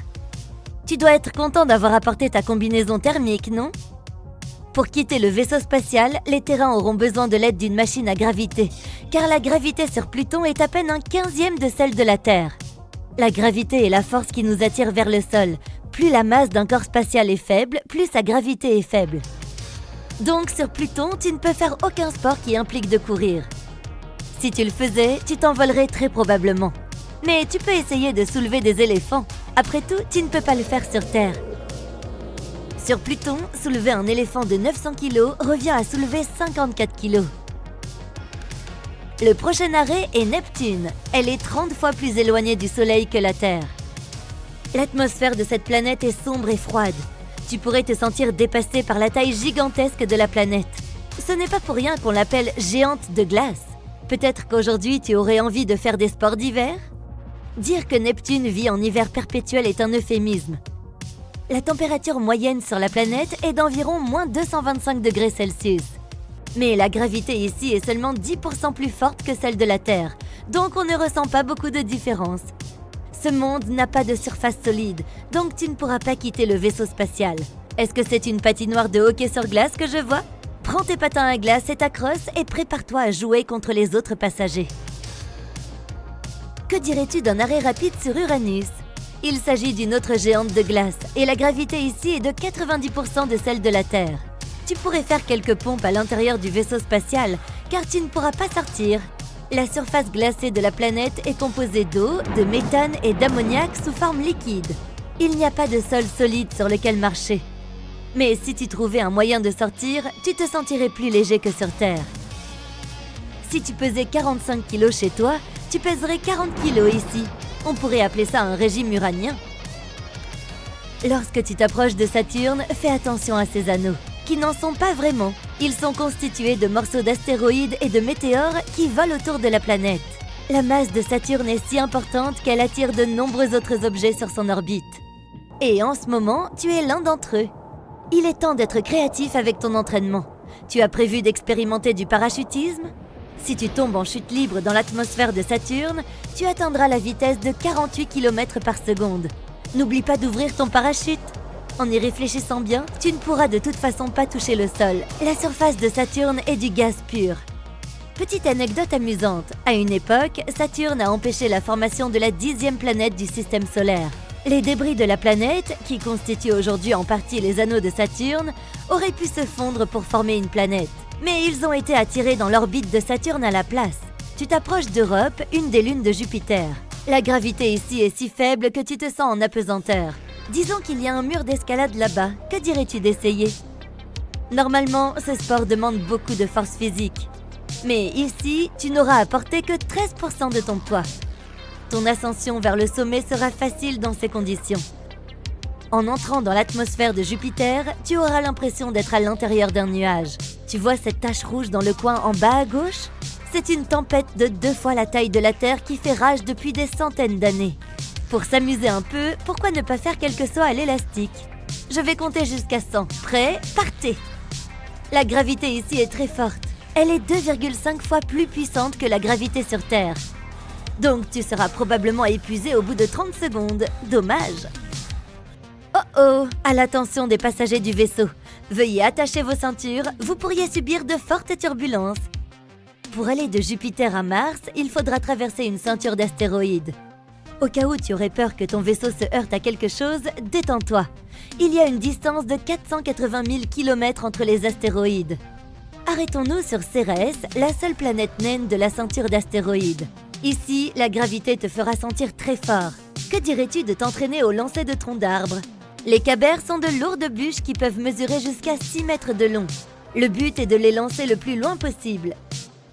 Tu dois être content d'avoir apporté ta combinaison thermique, non ? Pour quitter le vaisseau spatial, les terrains auront besoin de l'aide d'une machine à gravité, car la gravité sur Pluton est à peine un 15e de celle de la Terre. La gravité est la force qui nous attire vers le sol. Plus la masse d'un corps spatial est faible, plus sa gravité est faible. Donc sur Pluton, tu ne peux faire aucun sport qui implique de courir. Si tu le faisais, tu t'envolerais très probablement. Mais tu peux essayer de soulever des éléphants. Après tout, tu ne peux pas le faire sur Terre. Sur Pluton, soulever un éléphant de 900 kg revient à soulever 54 kg. Le prochain arrêt est Neptune. Elle est 30 fois plus éloignée du Soleil que la Terre. L'atmosphère de cette planète est sombre et froide. Tu pourrais te sentir dépassé par la taille gigantesque de la planète. Ce n'est pas pour rien qu'on l'appelle géante de glace. Peut-être qu'aujourd'hui tu aurais envie de faire des sports d'hiver? Dire que Neptune vit en hiver perpétuel est un euphémisme. La température moyenne sur la planète est d'environ moins 225 degrés Celsius. Mais la gravité ici est seulement 10% plus forte que celle de la Terre, donc on ne ressent pas beaucoup de différence. Ce monde n'a pas de surface solide, donc tu ne pourras pas quitter le vaisseau spatial. Est-ce que c'est une patinoire de hockey sur glace que je vois? Prends tes patins à glace et ta crosse et prépare-toi à jouer contre les autres passagers. Que dirais-tu d'un arrêt rapide sur Uranus? Il s'agit d'une autre géante de glace et la gravité ici est de 90% de celle de la Terre. Tu pourrais faire quelques pompes à l'intérieur du vaisseau spatial car tu ne pourras pas sortir. La surface glacée de la planète est composée d'eau, de méthane et d'ammoniac sous forme liquide. Il n'y a pas de sol solide sur lequel marcher. Mais si tu trouvais un moyen de sortir, tu te sentirais plus léger que sur Terre. Si tu pesais 45 kg chez toi, tu pèserais 40 kg ici. On pourrait appeler ça un régime uranien. Lorsque tu t'approches de Saturne, fais attention à ses anneaux, qui n'en sont pas vraiment. Ils sont constitués de morceaux d'astéroïdes et de météores qui volent autour de la planète. La masse de Saturne est si importante qu'elle attire de nombreux autres objets sur son orbite. Et en ce moment, tu es l'un d'entre eux. Il est temps d'être créatif avec ton entraînement. Tu as prévu d'expérimenter du parachutisme? Si tu tombes en chute libre dans l'atmosphère de Saturne, tu atteindras la vitesse de 48 km par seconde. N'oublie pas d'ouvrir ton parachute. En y réfléchissant bien, tu ne pourras de toute façon pas toucher le sol. La surface de Saturne est du gaz pur. Petite anecdote amusante, à une époque, Saturne a empêché la formation de la 10e planète du système solaire. Les débris de la planète, qui constituent aujourd'hui en partie les anneaux de Saturne, auraient pu se fondre pour former une planète. Mais ils ont été attirés dans l'orbite de Saturne à la place. Tu t'approches d'Europe, une des lunes de Jupiter. La gravité ici est si faible que tu te sens en apesanteur. Disons qu'il y a un mur d'escalade là-bas, que dirais-tu d'essayer? Normalement, ce sport demande beaucoup de force physique. Mais ici, tu n'auras à porter que 13% de ton poids. Ton ascension vers le sommet sera facile dans ces conditions. En entrant dans l'atmosphère de Jupiter, tu auras l'impression d'être à l'intérieur d'un nuage. Tu vois cette tache rouge dans le coin en bas à gauche? C'est une tempête de 2 fois la taille de la Terre qui fait rage depuis des centaines d'années. Pour s'amuser un peu, pourquoi ne pas faire quelques sauts à l'élastique? Je vais compter jusqu'à 100. Prêt? Partez! La gravité ici est très forte. Elle est 2,5 fois plus puissante que la gravité sur Terre. Donc tu seras probablement épuisé au bout de 30 secondes. Dommage! Oh oh! À l'attention des passagers du vaisseau. Veuillez attacher vos ceintures, vous pourriez subir de fortes turbulences. Pour aller de Jupiter à Mars, il faudra traverser une ceinture d'astéroïdes. Au cas où tu aurais peur que ton vaisseau se heurte à quelque chose, détends-toi. Il y a une distance de 480 000 km entre les astéroïdes. Arrêtons-nous sur Cérès, la seule planète naine de la ceinture d'astéroïdes. Ici, la gravité te fera sentir très fort. Que dirais-tu de t'entraîner au lancer de troncs d'arbres? Les cabers sont de lourdes bûches qui peuvent mesurer jusqu'à 6 mètres de long. Le but est de les lancer le plus loin possible.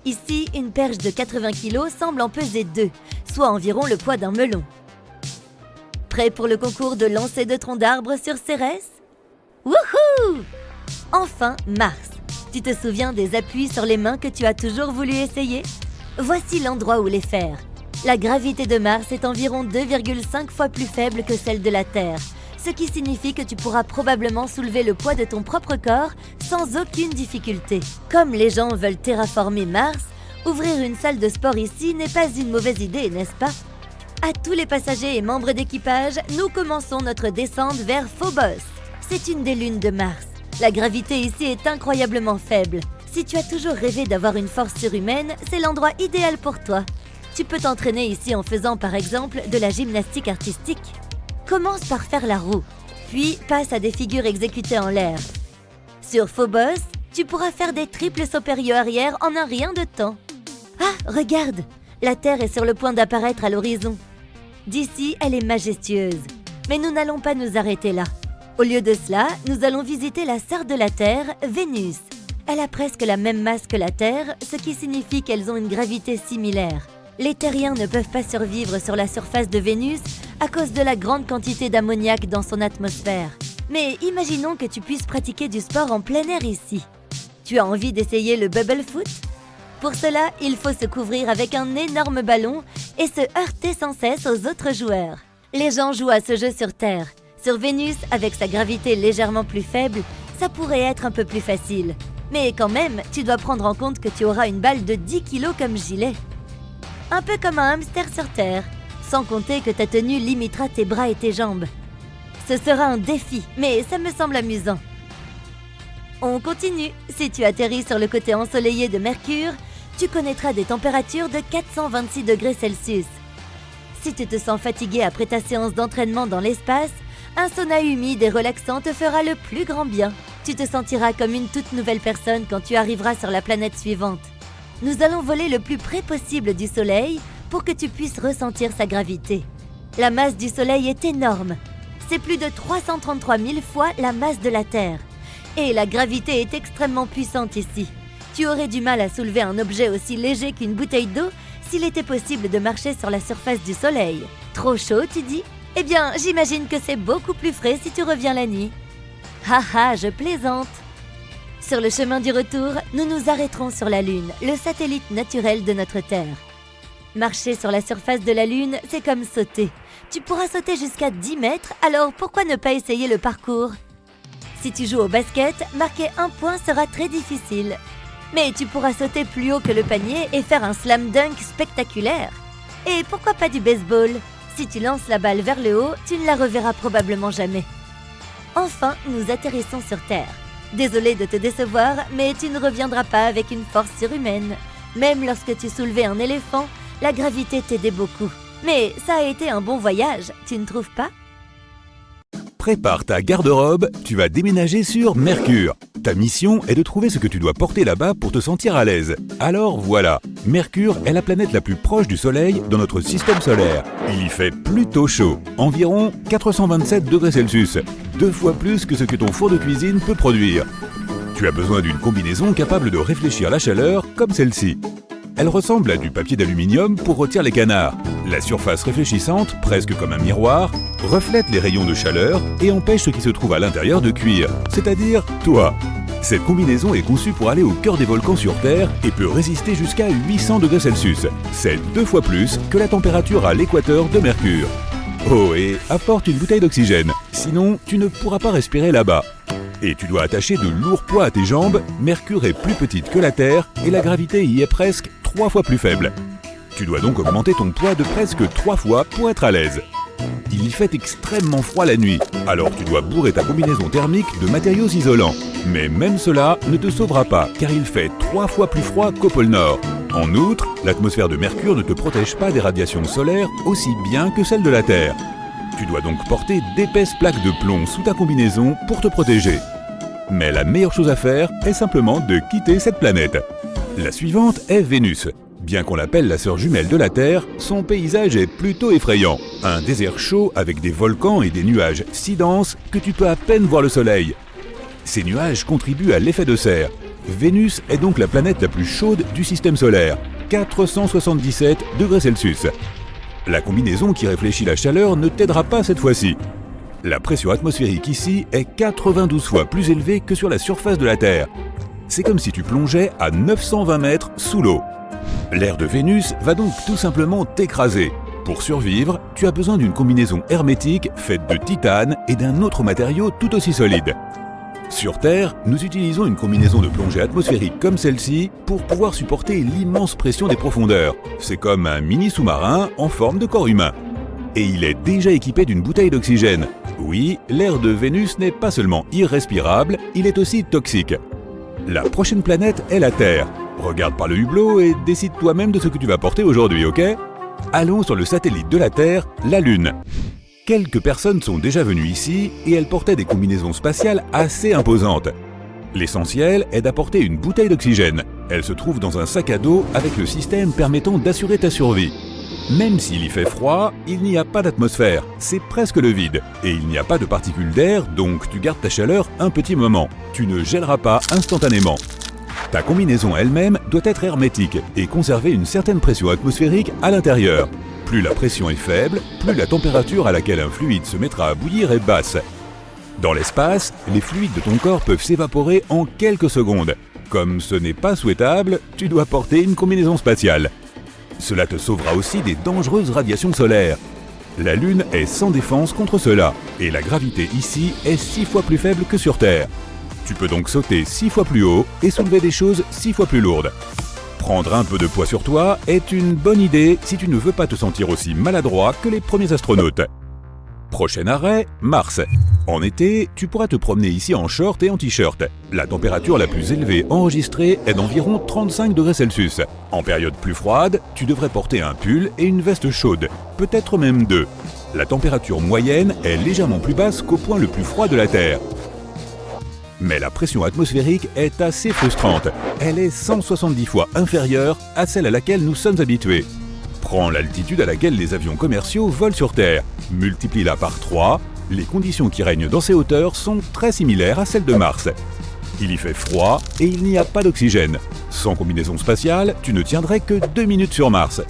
Ici, une perche de 80 kg semble en peser 2, soit environ le poids d'un melon. Prêt pour le concours de lancer de troncs d'arbres sur Cérès? Wouhou! Enfin, Mars. Tu te souviens des appuis sur les mains que tu as toujours voulu essayer? Voici l'endroit où les faire. La gravité de Mars est environ 2,5 fois plus faible que celle de la Terre, ce qui signifie que tu pourras probablement soulever le poids de ton propre corps sans aucune difficulté. Comme les gens veulent terraformer Mars, ouvrir une salle de sport ici n'est pas une mauvaise idée, n'est-ce pas? À tous les passagers et membres d'équipage, nous commençons notre descente vers Phobos. C'est une des lunes de Mars. La gravité ici est incroyablement faible. Si tu as toujours rêvé d'avoir une force surhumaine, c'est l'endroit idéal pour toi. Tu peux t'entraîner ici en faisant par exemple de la gymnastique artistique. Commence par faire la roue, puis passe à des figures exécutées en l'air. Sur Phobos, tu pourras faire des triples sauts périaux-arrière en un rien de temps. Ah, regarde! La Terre est sur le point d'apparaître à l'horizon. D'ici, elle est majestueuse. Mais nous n'allons pas nous arrêter là. Au lieu de cela, nous allons visiter la sœur de la Terre, Vénus. Elle a presque la même masse que la Terre, ce qui signifie qu'elles ont une gravité similaire. Les terriens ne peuvent pas survivre sur la surface de Vénus à cause de la grande quantité d'ammoniac dans son atmosphère. Mais imaginons que tu puisses pratiquer du sport en plein air ici. Tu as envie d'essayer le bubble foot ? Pour cela, il faut se couvrir avec un énorme ballon et se heurter sans cesse aux autres joueurs. Les gens jouent à ce jeu sur Terre. Sur Vénus, avec sa gravité légèrement plus faible, ça pourrait être un peu plus facile. Mais quand même, tu dois prendre en compte que tu auras une balle de 10 kg comme gilet. Un peu comme un hamster sur Terre, sans compter que ta tenue limitera tes bras et tes jambes. Ce sera un défi, mais ça me semble amusant. On continue. Si tu atterris sur le côté ensoleillé de Mercure, tu connaîtras des températures de 426 degrés Celsius. Si tu te sens fatigué après ta séance d'entraînement dans l'espace, un sauna humide et relaxant te fera le plus grand bien. Tu te sentiras comme une toute nouvelle personne quand tu arriveras sur la planète suivante. Nous allons voler le plus près possible du Soleil pour que tu puisses ressentir sa gravité. La masse du Soleil est énorme. C'est plus de 333 000 fois la masse de la Terre. Et la gravité est extrêmement puissante ici. Tu aurais du mal à soulever un objet aussi léger qu'une bouteille d'eau s'il était possible de marcher sur la surface du Soleil. Trop chaud, tu dis ? Eh bien, j'imagine que c'est beaucoup plus frais si tu reviens la nuit. Haha, je plaisante. Sur le chemin du retour, nous nous arrêterons sur la Lune, le satellite naturel de notre Terre. Marcher sur la surface de la Lune, c'est comme sauter. Tu pourras sauter jusqu'à 10 mètres, alors pourquoi ne pas essayer le parcours ? Si tu joues au basket, marquer un point sera très difficile. Mais tu pourras sauter plus haut que le panier et faire un slam dunk spectaculaire. Et pourquoi pas du baseball ? Si tu lances la balle vers le haut, tu ne la reverras probablement jamais. Enfin, nous atterrissons sur Terre. Désolé de te décevoir, mais tu ne reviendras pas avec une force surhumaine. Même lorsque tu soulevais un éléphant, la gravité t'aidait beaucoup. Mais ça a été un bon voyage, tu ne trouves pas ? Prépare ta garde-robe, tu vas déménager sur Mercure. Ta mission est de trouver ce que tu dois porter là-bas pour te sentir à l'aise. Alors voilà, Mercure est la planète la plus proche du Soleil dans notre système solaire. Il y fait plutôt chaud, environ 427 degrés Celsius, 2 fois plus que ce que ton four de cuisine peut produire. Tu as besoin d'une combinaison capable de réfléchir la chaleur comme celle-ci. Elle ressemble à du papier d'aluminium pour rôtir les canards. La surface réfléchissante, presque comme un miroir, reflète les rayons de chaleur et empêche ce qui se trouve à l'intérieur de cuire, c'est-à-dire toi. Cette combinaison est conçue pour aller au cœur des volcans sur Terre et peut résister jusqu'à 800 degrés Celsius. C'est 2 fois plus que la température à l'équateur de Mercure. Oh, et apporte une bouteille d'oxygène, sinon tu ne pourras pas respirer là-bas. Et tu dois attacher de lourds poids à tes jambes, Mercure est plus petite que la Terre et la gravité y est presque 3 fois plus faible. Tu dois donc augmenter ton poids de presque 3 fois pour être à l'aise. Il y fait extrêmement froid la nuit, alors tu dois bourrer ta combinaison thermique de matériaux isolants. Mais même cela ne te sauvera pas, car il fait 3 fois plus froid qu'au pôle Nord. En outre, l'atmosphère de Mercure ne te protège pas des radiations solaires aussi bien que celle de la Terre. Tu dois donc porter d'épaisses plaques de plomb sous ta combinaison pour te protéger. Mais la meilleure chose à faire est simplement de quitter cette planète. La suivante est Vénus. Bien qu'on l'appelle la sœur jumelle de la Terre, son paysage est plutôt effrayant. Un désert chaud avec des volcans et des nuages si denses que tu peux à peine voir le soleil. Ces nuages contribuent à l'effet de serre. Vénus est donc la planète la plus chaude du système solaire, 477 degrés Celsius. La combinaison qui réfléchit la chaleur ne t'aidera pas cette fois-ci. La pression atmosphérique ici est 92 fois plus élevée que sur la surface de la Terre. C'est comme si tu plongeais à 920 mètres sous l'eau. L'air de Vénus va donc tout simplement t'écraser. Pour survivre, tu as besoin d'une combinaison hermétique faite de titane et d'un autre matériau tout aussi solide. Sur Terre, nous utilisons une combinaison de plongée atmosphérique comme celle-ci pour pouvoir supporter l'immense pression des profondeurs. C'est comme un mini sous-marin en forme de corps humain. Et il est déjà équipé d'une bouteille d'oxygène. Oui, l'air de Vénus n'est pas seulement irrespirable, il est aussi toxique. La prochaine planète est la Terre. Regarde par le hublot et décide toi-même de ce que tu vas porter aujourd'hui, ok ? Allons sur le satellite de la Terre, la Lune. Quelques personnes sont déjà venues ici et elles portaient des combinaisons spatiales assez imposantes. L'essentiel est d'apporter une bouteille d'oxygène. Elle se trouve dans un sac à dos avec le système permettant d'assurer ta survie. Même s'il y fait froid, il n'y a pas d'atmosphère, c'est presque le vide. Et il n'y a pas de particules d'air, donc tu gardes ta chaleur un petit moment. Tu ne gèleras pas instantanément. Ta combinaison elle-même doit être hermétique et conserver une certaine pression atmosphérique à l'intérieur. Plus la pression est faible, plus la température à laquelle un fluide se mettra à bouillir est basse. Dans l'espace, les fluides de ton corps peuvent s'évaporer en quelques secondes. Comme ce n'est pas souhaitable, tu dois porter une combinaison spatiale. Cela te sauvera aussi des dangereuses radiations solaires. La Lune est sans défense contre cela, et la gravité ici est 6 fois plus faible que sur Terre. Tu peux donc sauter 6 fois plus haut et soulever des choses 6 fois plus lourdes. Prendre un peu de poids sur toi est une bonne idée si tu ne veux pas te sentir aussi maladroit que les premiers astronautes. Prochain arrêt, Mars. En été, tu pourras te promener ici en short et en t-shirt. La température la plus élevée enregistrée est d'environ 35 degrés Celsius. En période plus froide, tu devrais porter un pull et une veste chaude, peut-être même 2. La température moyenne est légèrement plus basse qu'au point le plus froid de la Terre. Mais la pression atmosphérique est assez frustrante. Elle est 170 fois inférieure à celle à laquelle nous sommes habitués. Prends l'altitude à laquelle les avions commerciaux volent sur Terre. Multiplie-la par 3. Les conditions qui règnent dans ces hauteurs sont très similaires à celles de Mars. Il y fait froid et il n'y a pas d'oxygène. Sans combinaison spatiale, tu ne tiendrais que 2 minutes sur Mars.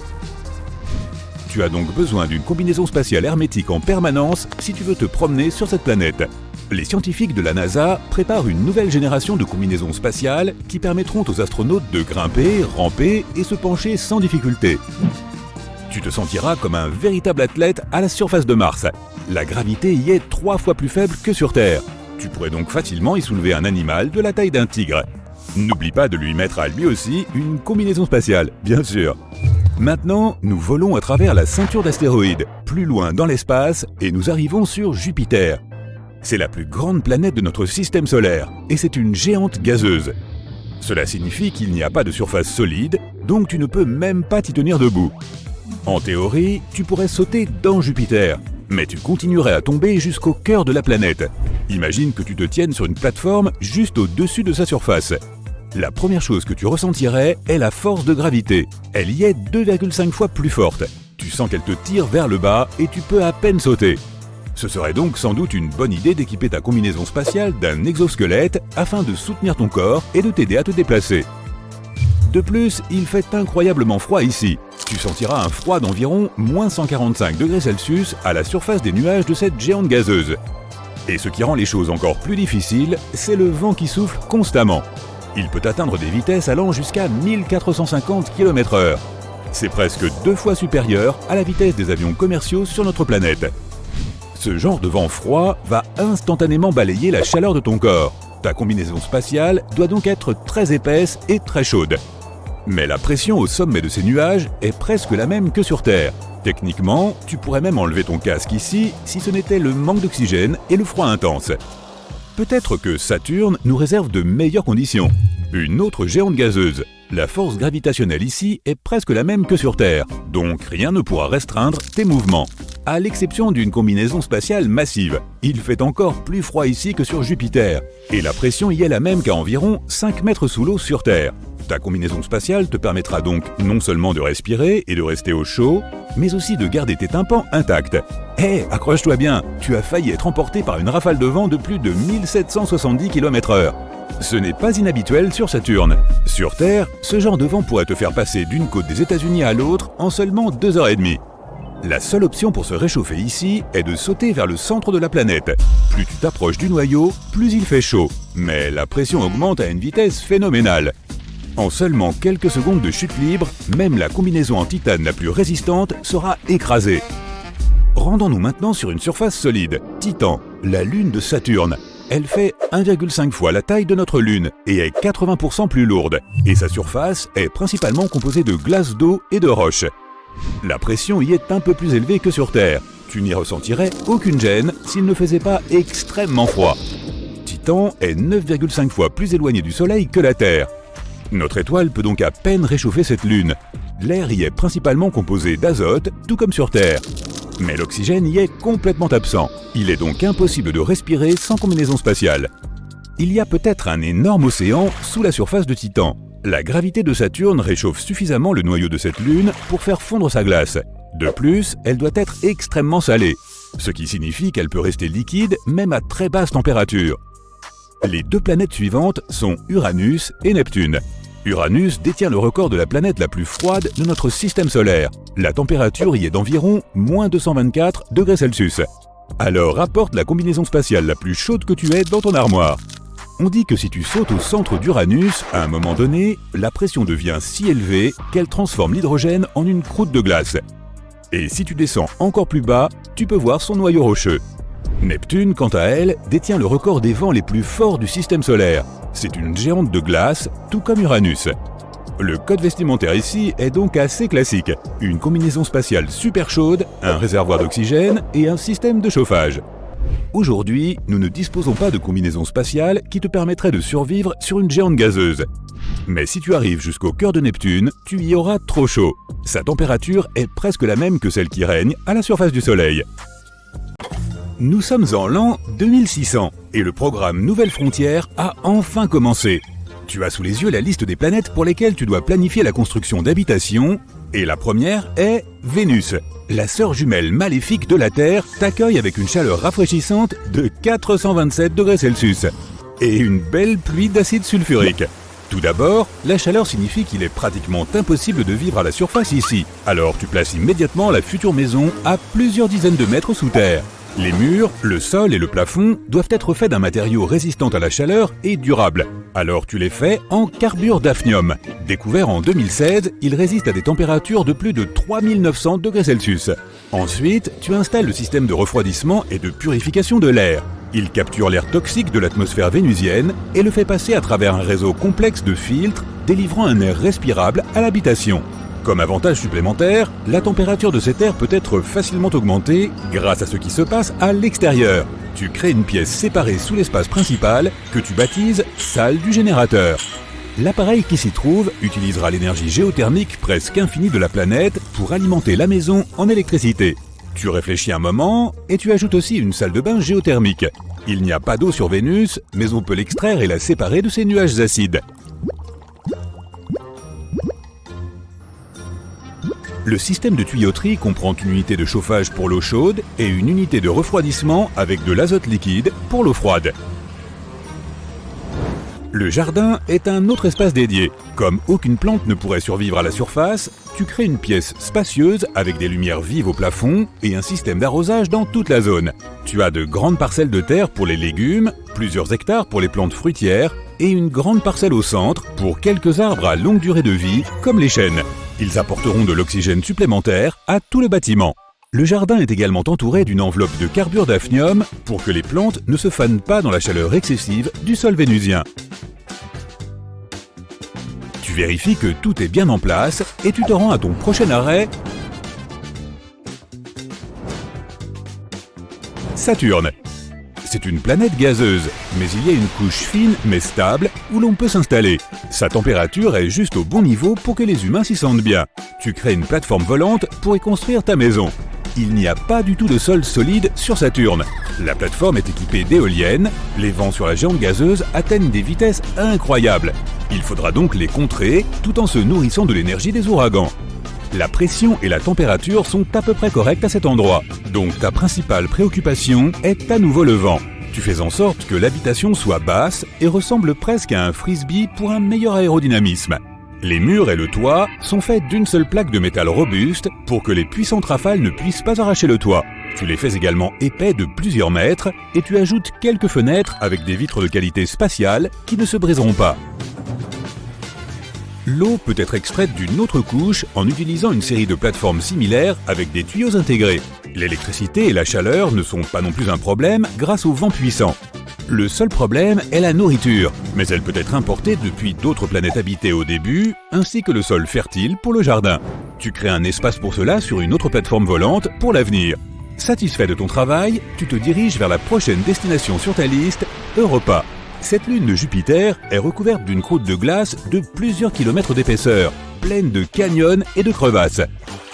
Tu as donc besoin d'une combinaison spatiale hermétique en permanence si tu veux te promener sur cette planète. Les scientifiques de la NASA préparent une nouvelle génération de combinaisons spatiales qui permettront aux astronautes de grimper, ramper et se pencher sans difficulté. Tu te sentiras comme un véritable athlète à la surface de Mars. La gravité y est 3 fois plus faible que sur Terre. Tu pourrais donc facilement y soulever un animal de la taille d'un tigre. N'oublie pas de lui mettre à lui aussi une combinaison spatiale, bien sûr. Maintenant, nous volons à travers la ceinture d'astéroïdes, plus loin dans l'espace, et nous arrivons sur Jupiter. C'est la plus grande planète de notre système solaire, et c'est une géante gazeuse. Cela signifie qu'il n'y a pas de surface solide, donc tu ne peux même pas t'y tenir debout. En théorie, tu pourrais sauter dans Jupiter, mais tu continuerais à tomber jusqu'au cœur de la planète. Imagine que tu te tiennes sur une plateforme juste au-dessus de sa surface. La première chose que tu ressentirais est la force de gravité. Elle y est 2,5 fois plus forte. Tu sens qu'elle te tire vers le bas et tu peux à peine sauter. Ce serait donc sans doute une bonne idée d'équiper ta combinaison spatiale d'un exosquelette afin de soutenir ton corps et de t'aider à te déplacer. De plus, il fait incroyablement froid ici. Tu sentiras un froid d'environ moins 145 degrés Celsius à la surface des nuages de cette géante gazeuse. Et ce qui rend les choses encore plus difficiles, c'est le vent qui souffle constamment. Il peut atteindre des vitesses allant jusqu'à 1450 km/h. C'est presque 2 fois supérieur à la vitesse des avions commerciaux sur notre planète. Ce genre de vent froid va instantanément balayer la chaleur de ton corps. Ta combinaison spatiale doit donc être très épaisse et très chaude. Mais la pression au sommet de ces nuages est presque la même que sur Terre. Techniquement, tu pourrais même enlever ton casque ici si ce n'était le manque d'oxygène et le froid intense. Peut-être que Saturne nous réserve de meilleures conditions. Une autre géante gazeuse. La force gravitationnelle ici est presque la même que sur Terre, donc rien ne pourra restreindre tes mouvements. À l'exception d'une combinaison spatiale massive. Il fait encore plus froid ici que sur Jupiter, et la pression y est la même qu'à environ 5 mètres sous l'eau sur Terre. Ta combinaison spatiale te permettra donc non seulement de respirer et de rester au chaud, mais aussi de garder tes tympans intacts. Accroche-toi bien, tu as failli être emporté par une rafale de vent de plus de 1770 km/h. Ce n'est pas inhabituel sur Saturne. Sur Terre, ce genre de vent pourrait te faire passer d'une côte des États-Unis à l'autre en seulement 2h30. La seule option pour se réchauffer ici est de sauter vers le centre de la planète. Plus tu t'approches du noyau, plus il fait chaud, mais la pression augmente à une vitesse phénoménale. En seulement quelques secondes de chute libre, même la combinaison en titane la plus résistante sera écrasée. Rendons-nous maintenant sur une surface solide, Titan, la lune de Saturne. Elle fait 1,5 fois la taille de notre lune et est 80% plus lourde, et sa surface est principalement composée de glace d'eau et de roches. La pression y est un peu plus élevée que sur Terre. Tu n'y ressentirais aucune gêne s'il ne faisait pas extrêmement froid. Titan est 9,5 fois plus éloigné du Soleil que la Terre. Notre étoile peut donc à peine réchauffer cette lune. L'air y est principalement composé d'azote, tout comme sur Terre. Mais l'oxygène y est complètement absent. Il est donc impossible de respirer sans combinaison spatiale. Il y a peut-être un énorme océan sous la surface de Titan. La gravité de Saturne réchauffe suffisamment le noyau de cette lune pour faire fondre sa glace. De plus, elle doit être extrêmement salée, ce qui signifie qu'elle peut rester liquide même à très basse température. Les 2 planètes suivantes sont Uranus et Neptune. Uranus détient le record de la planète la plus froide de notre système solaire. La température y est d'environ moins 224 degrés Celsius. Alors rapporte la combinaison spatiale la plus chaude que tu aies dans ton armoire. On dit que si tu sautes au centre d'Uranus, à un moment donné, la pression devient si élevée qu'elle transforme l'hydrogène en une croûte de glace. Et si tu descends encore plus bas, tu peux voir son noyau rocheux. Neptune, quant à elle, détient le record des vents les plus forts du système solaire. C'est une géante de glace, tout comme Uranus. Le code vestimentaire ici est donc assez classique. Une combinaison spatiale super chaude, un réservoir d'oxygène et un système de chauffage. Aujourd'hui, nous ne disposons pas de combinaison spatiale qui te permettrait de survivre sur une géante gazeuse. Mais si tu arrives jusqu'au cœur de Neptune, tu y auras trop chaud. Sa température est presque la même que celle qui règne à la surface du Soleil. Nous sommes en l'an 2600 et le programme Nouvelles Frontières a enfin commencé. Tu as sous les yeux la liste des planètes pour lesquelles tu dois planifier la construction d'habitations, et la première est Vénus. La sœur jumelle maléfique de la Terre t'accueille avec une chaleur rafraîchissante de 427 degrés Celsius et une belle pluie d'acide sulfurique. Tout d'abord, la chaleur signifie qu'il est pratiquement impossible de vivre à la surface ici. Alors tu places immédiatement la future maison à plusieurs dizaines de mètres sous terre. Les murs, le sol et le plafond doivent être faits d'un matériau résistant à la chaleur et durable. Alors tu les fais en carbure d'hafnium. Découvert en 2016, il résiste à des températures de plus de 3900 degrés Celsius. Ensuite, tu installes le système de refroidissement et de purification de l'air. Il capture l'air toxique de l'atmosphère vénusienne et le fait passer à travers un réseau complexe de filtres, délivrant un air respirable à l'habitation. Comme avantage supplémentaire, la température de cet air peut être facilement augmentée grâce à ce qui se passe à l'extérieur. Tu crées une pièce séparée sous l'espace principal que tu baptises « salle du générateur ». L'appareil qui s'y trouve utilisera l'énergie géothermique presque infinie de la planète pour alimenter la maison en électricité. Tu réfléchis un moment et tu ajoutes aussi une salle de bain géothermique. Il n'y a pas d'eau sur Vénus, mais on peut l'extraire et la séparer de ces nuages acides. Le système de tuyauterie comprend une unité de chauffage pour l'eau chaude et une unité de refroidissement avec de l'azote liquide pour l'eau froide. Le jardin est un autre espace dédié. Comme aucune plante ne pourrait survivre à la surface, tu crées une pièce spacieuse avec des lumières vives au plafond et un système d'arrosage dans toute la zone. Tu as de grandes parcelles de terre pour les légumes, plusieurs hectares pour les plantes fruitières et une grande parcelle au centre pour quelques arbres à longue durée de vie comme les chênes. Ils apporteront de l'oxygène supplémentaire à tout le bâtiment. Le jardin est également entouré d'une enveloppe de carbure d'hafnium pour que les plantes ne se fanent pas dans la chaleur excessive du sol vénusien. Tu vérifies que tout est bien en place et tu te rends à ton prochain arrêt, Saturne. C'est une planète gazeuse, mais il y a une couche fine mais stable où l'on peut s'installer. Sa température est juste au bon niveau pour que les humains s'y sentent bien. Tu crées une plateforme volante pour y construire ta maison. Il n'y a pas du tout de sol solide sur Saturne. La plateforme est équipée d'éoliennes. Les vents sur la géante gazeuse atteignent des vitesses incroyables. Il faudra donc les contrer tout en se nourrissant de l'énergie des ouragans. La pression et la température sont à peu près correctes à cet endroit, donc ta principale préoccupation est à nouveau le vent. Tu fais en sorte que l'habitation soit basse et ressemble presque à un frisbee pour un meilleur aérodynamisme. Les murs et le toit sont faits d'une seule plaque de métal robuste pour que les puissantes rafales ne puissent pas arracher le toit. Tu les fais également épais de plusieurs mètres et tu ajoutes quelques fenêtres avec des vitres de qualité spatiale qui ne se briseront pas. L'eau peut être extraite d'une autre couche en utilisant une série de plateformes similaires avec des tuyaux intégrés. L'électricité et la chaleur ne sont pas non plus un problème grâce au vent puissant. Le seul problème est la nourriture, mais elle peut être importée depuis d'autres planètes habitées au début, ainsi que le sol fertile pour le jardin. Tu crées un espace pour cela sur une autre plateforme volante pour l'avenir. Satisfait de ton travail, tu te diriges vers la prochaine destination sur ta liste, Europa. Cette lune de Jupiter est recouverte d'une croûte de glace de plusieurs kilomètres d'épaisseur, pleine de canyons et de crevasses.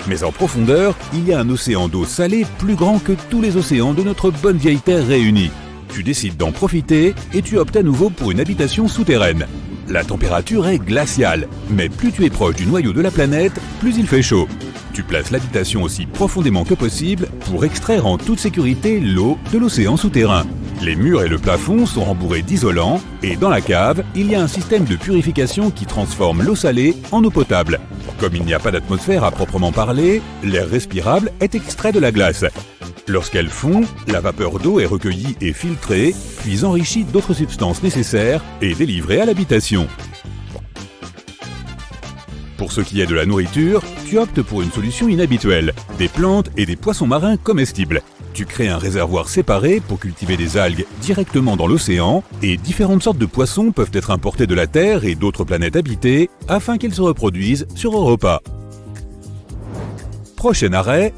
Mais en profondeur, il y a un océan d'eau salée plus grand que tous les océans de notre bonne vieille Terre réunie. Tu décides d'en profiter et tu optes à nouveau pour une habitation souterraine. La température est glaciale, mais plus tu es proche du noyau de la planète, plus il fait chaud. Tu places l'habitation aussi profondément que possible pour extraire en toute sécurité l'eau de l'océan souterrain. Les murs et le plafond sont rembourrés d'isolants et dans la cave, il y a un système de purification qui transforme l'eau salée en eau potable. Comme il n'y a pas d'atmosphère à proprement parler, l'air respirable est extrait de la glace. Lorsqu'elles fond, la vapeur d'eau est recueillie et filtrée, puis enrichie d'autres substances nécessaires et délivrée à l'habitation. Pour ce qui est de la nourriture, tu optes pour une solution inhabituelle, des plantes et des poissons marins comestibles. Tu crées un réservoir séparé pour cultiver des algues directement dans l'océan et différentes sortes de poissons peuvent être importés de la Terre et d'autres planètes habitées afin qu'ils se reproduisent sur Europa. Prochain arrêt,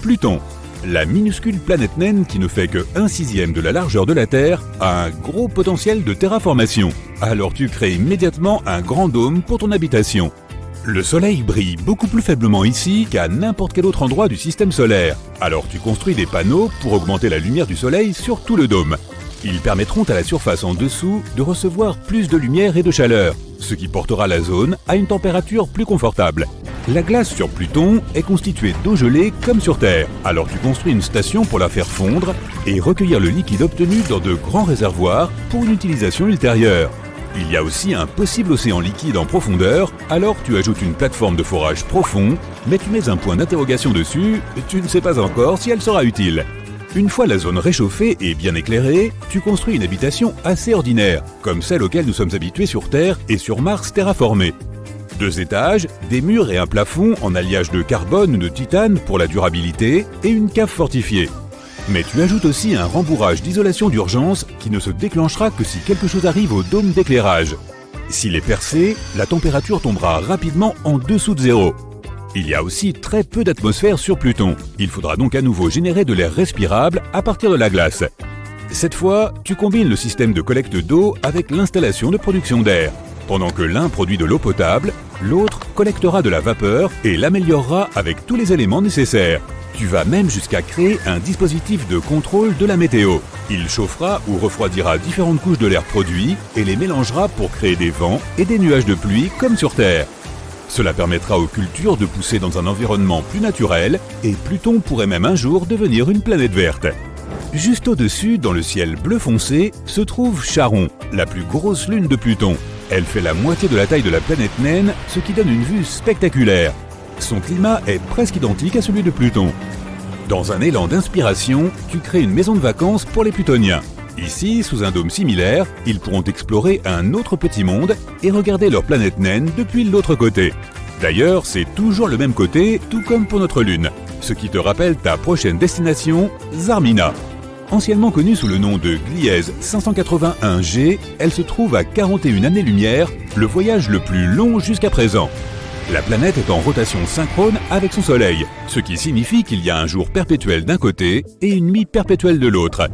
Pluton. La minuscule planète naine qui ne fait que 1/6 de la largeur de la Terre a un gros potentiel de terraformation. Alors tu crées immédiatement un grand dôme pour ton habitation. Le soleil brille beaucoup plus faiblement ici qu'à n'importe quel autre endroit du système solaire. Alors tu construis des panneaux pour augmenter la lumière du soleil sur tout le dôme. Ils permettront à la surface en dessous de recevoir plus de lumière et de chaleur, ce qui portera la zone à une température plus confortable. La glace sur Pluton est constituée d'eau gelée comme sur Terre, alors tu construis une station pour la faire fondre et recueillir le liquide obtenu dans de grands réservoirs pour une utilisation ultérieure. Il y a aussi un possible océan liquide en profondeur, alors tu ajoutes une plateforme de forage profond, mais tu mets un point d'interrogation dessus, tu ne sais pas encore si elle sera utile. Une fois la zone réchauffée et bien éclairée, tu construis une habitation assez ordinaire, comme celle auquel nous sommes habitués sur Terre et sur Mars terraformé. 2 étages, des murs et un plafond en alliage de carbone ou de titane pour la durabilité et une cave fortifiée. Mais tu ajoutes aussi un rembourrage d'isolation d'urgence qui ne se déclenchera que si quelque chose arrive au dôme d'éclairage. S'il est percé, la température tombera rapidement en dessous de zéro. Il y a aussi très peu d'atmosphère sur Pluton. Il faudra donc à nouveau générer de l'air respirable à partir de la glace. Cette fois, tu combines le système de collecte d'eau avec l'installation de production d'air. Pendant que l'un produit de l'eau potable, l'autre collectera de la vapeur et l'améliorera avec tous les éléments nécessaires. Tu vas même jusqu'à créer un dispositif de contrôle de la météo. Il chauffera ou refroidira différentes couches de l'air produit et les mélangera pour créer des vents et des nuages de pluie comme sur Terre. Cela permettra aux cultures de pousser dans un environnement plus naturel et Pluton pourrait même un jour devenir une planète verte. Juste au-dessus, dans le ciel bleu foncé, se trouve Charon, la plus grosse lune de Pluton. Elle fait la moitié de la taille de la planète naine, ce qui donne une vue spectaculaire. Son climat est presque identique à celui de Pluton. Dans un élan d'inspiration, tu crées une maison de vacances pour les Plutoniens. Ici, sous un dôme similaire, ils pourront explorer un autre petit monde et regarder leur planète naine depuis l'autre côté. D'ailleurs, c'est toujours le même côté, tout comme pour notre Lune. Ce qui te rappelle ta prochaine destination, Zarmina. Anciennement connue sous le nom de Gliese 581G, elle se trouve à 41 années-lumière, le voyage le plus long jusqu'à présent. La planète est en rotation synchrone avec son Soleil, ce qui signifie qu'il y a un jour perpétuel d'un côté et une nuit perpétuelle de l'autre.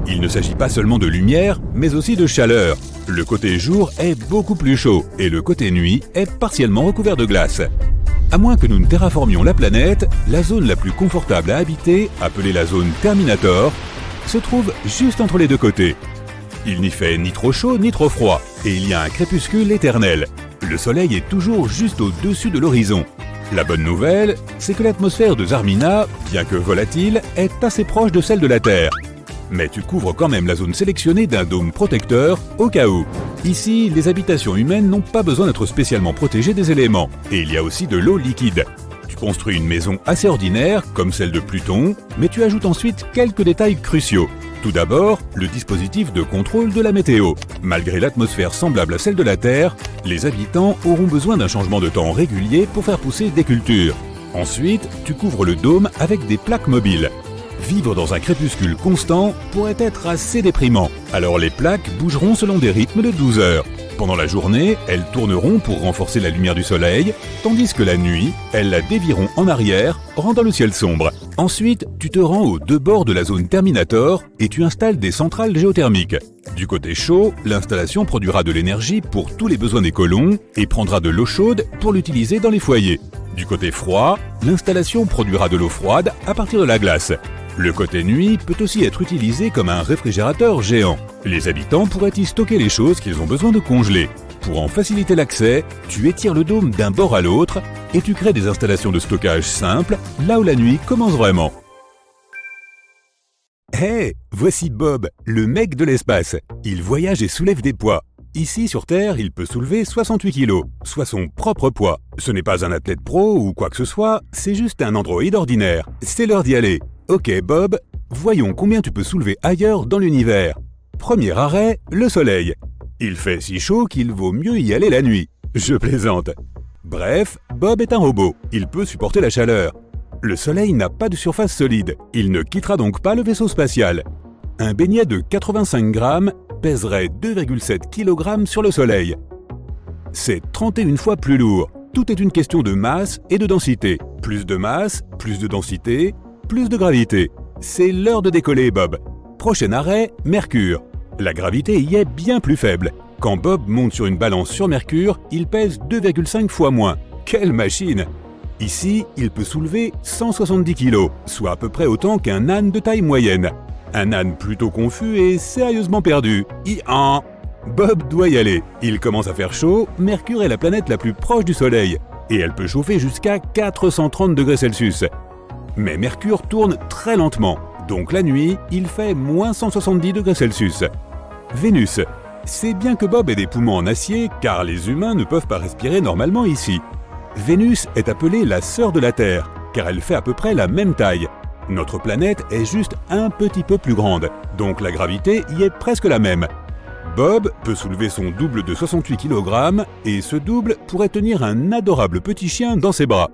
Il ne s'agit pas seulement de lumière, mais aussi de chaleur. Le côté jour est beaucoup plus chaud et le côté nuit est partiellement recouvert de glace. À moins que nous ne terraformions la planète, la zone la plus confortable à habiter, appelée la zone Terminator, se trouve juste entre les deux côtés. Il n'y fait ni trop chaud ni trop froid, et il y a un crépuscule éternel. Le soleil est toujours juste au-dessus de l'horizon. La bonne nouvelle, c'est que l'atmosphère de Zarmina, bien que volatile, est assez proche de celle de la Terre. Mais tu couvres quand même la zone sélectionnée d'un dôme protecteur au cas où. Ici, les habitations humaines n'ont pas besoin d'être spécialement protégées des éléments, et il y a aussi de l'eau liquide. Tu construis une maison assez ordinaire, comme celle de Pluton, mais tu ajoutes ensuite quelques détails cruciaux. Tout d'abord, le dispositif de contrôle de la météo. Malgré l'atmosphère semblable à celle de la Terre, les habitants auront besoin d'un changement de temps régulier pour faire pousser des cultures. Ensuite, tu couvres le dôme avec des plaques mobiles. Vivre dans un crépuscule constant pourrait être assez déprimant, alors les plaques bougeront selon des rythmes de 12 heures. Pendant la journée, elles tourneront pour renforcer la lumière du soleil, tandis que la nuit, elles la dévieront en arrière, rendant le ciel sombre. Ensuite, tu te rends aux deux bords de la zone Terminator et tu installes des centrales géothermiques. Du côté chaud, l'installation produira de l'énergie pour tous les besoins des colons et prendra de l'eau chaude pour l'utiliser dans les foyers. Du côté froid, l'installation produira de l'eau froide à partir de la glace. Le côté nuit peut aussi être utilisé comme un réfrigérateur géant. Les habitants pourraient y stocker les choses qu'ils ont besoin de congeler. Pour en faciliter l'accès, tu étires le dôme d'un bord à l'autre et tu crées des installations de stockage simples là où la nuit commence vraiment. Hey, voici Bob, le mec de l'espace. Il voyage et soulève des poids. Ici, sur Terre, il peut soulever 68 kilos, soit son propre poids. Ce n'est pas un athlète pro ou quoi que ce soit, c'est juste un androïde ordinaire. C'est l'heure d'y aller. Ok Bob, voyons combien tu peux soulever ailleurs dans l'univers. Premier arrêt, le soleil. Il fait si chaud qu'il vaut mieux y aller la nuit. Je plaisante. Bref, Bob est un robot, il peut supporter la chaleur. Le soleil n'a pas de surface solide, il ne quittera donc pas le vaisseau spatial. Un beignet de 85 grammes pèserait 2,7 kg sur le soleil. C'est 31 fois plus lourd. Tout est une question de masse et de densité. Plus de masse, plus de densité, plus de gravité. C'est l'heure de décoller, Bob. Prochain arrêt, Mercure. La gravité y est bien plus faible. Quand Bob monte sur une balance sur Mercure, il pèse 2,5 fois moins. Quelle machine! Ici, il peut soulever 170 kg, soit à peu près autant qu'un âne de taille moyenne. Un âne plutôt confus et sérieusement perdu. Bob doit y aller. Il commence à faire chaud, Mercure est la planète la plus proche du Soleil, et elle peut chauffer jusqu'à 430 degrés Celsius. Mais Mercure tourne très lentement, donc la nuit, il fait moins 170 degrés Celsius. Vénus. C'est bien que Bob ait des poumons en acier, car les humains ne peuvent pas respirer normalement ici. Vénus est appelée la sœur de la Terre, car elle fait à peu près la même taille. Notre planète est juste un petit peu plus grande, donc la gravité y est presque la même. Bob peut soulever son double de 68 kg, et ce double pourrait tenir un adorable petit chien dans ses bras.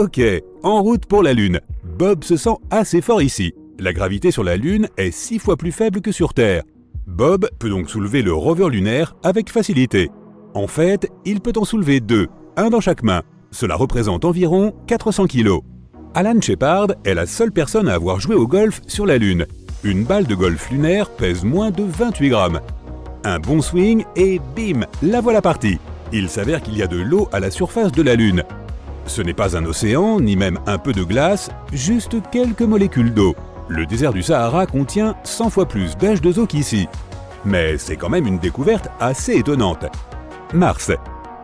Ok, en route pour la Lune. Bob se sent assez fort ici. La gravité sur la Lune est 6 fois plus faible que sur Terre. Bob peut donc soulever le rover lunaire avec facilité. En fait, il peut en soulever 2, un dans chaque main. Cela représente environ 400 kg. Alan Shepard est la seule personne à avoir joué au golf sur la Lune. Une balle de golf lunaire pèse moins de 28 grammes. Un bon swing et bim, la voilà partie. Il s'avère qu'il y a de l'eau à la surface de la Lune. Ce n'est pas un océan, ni même un peu de glace, juste quelques molécules d'eau. Le désert du Sahara contient 100 fois plus d'H2O qu'ici. Mais c'est quand même une découverte assez étonnante. Mars.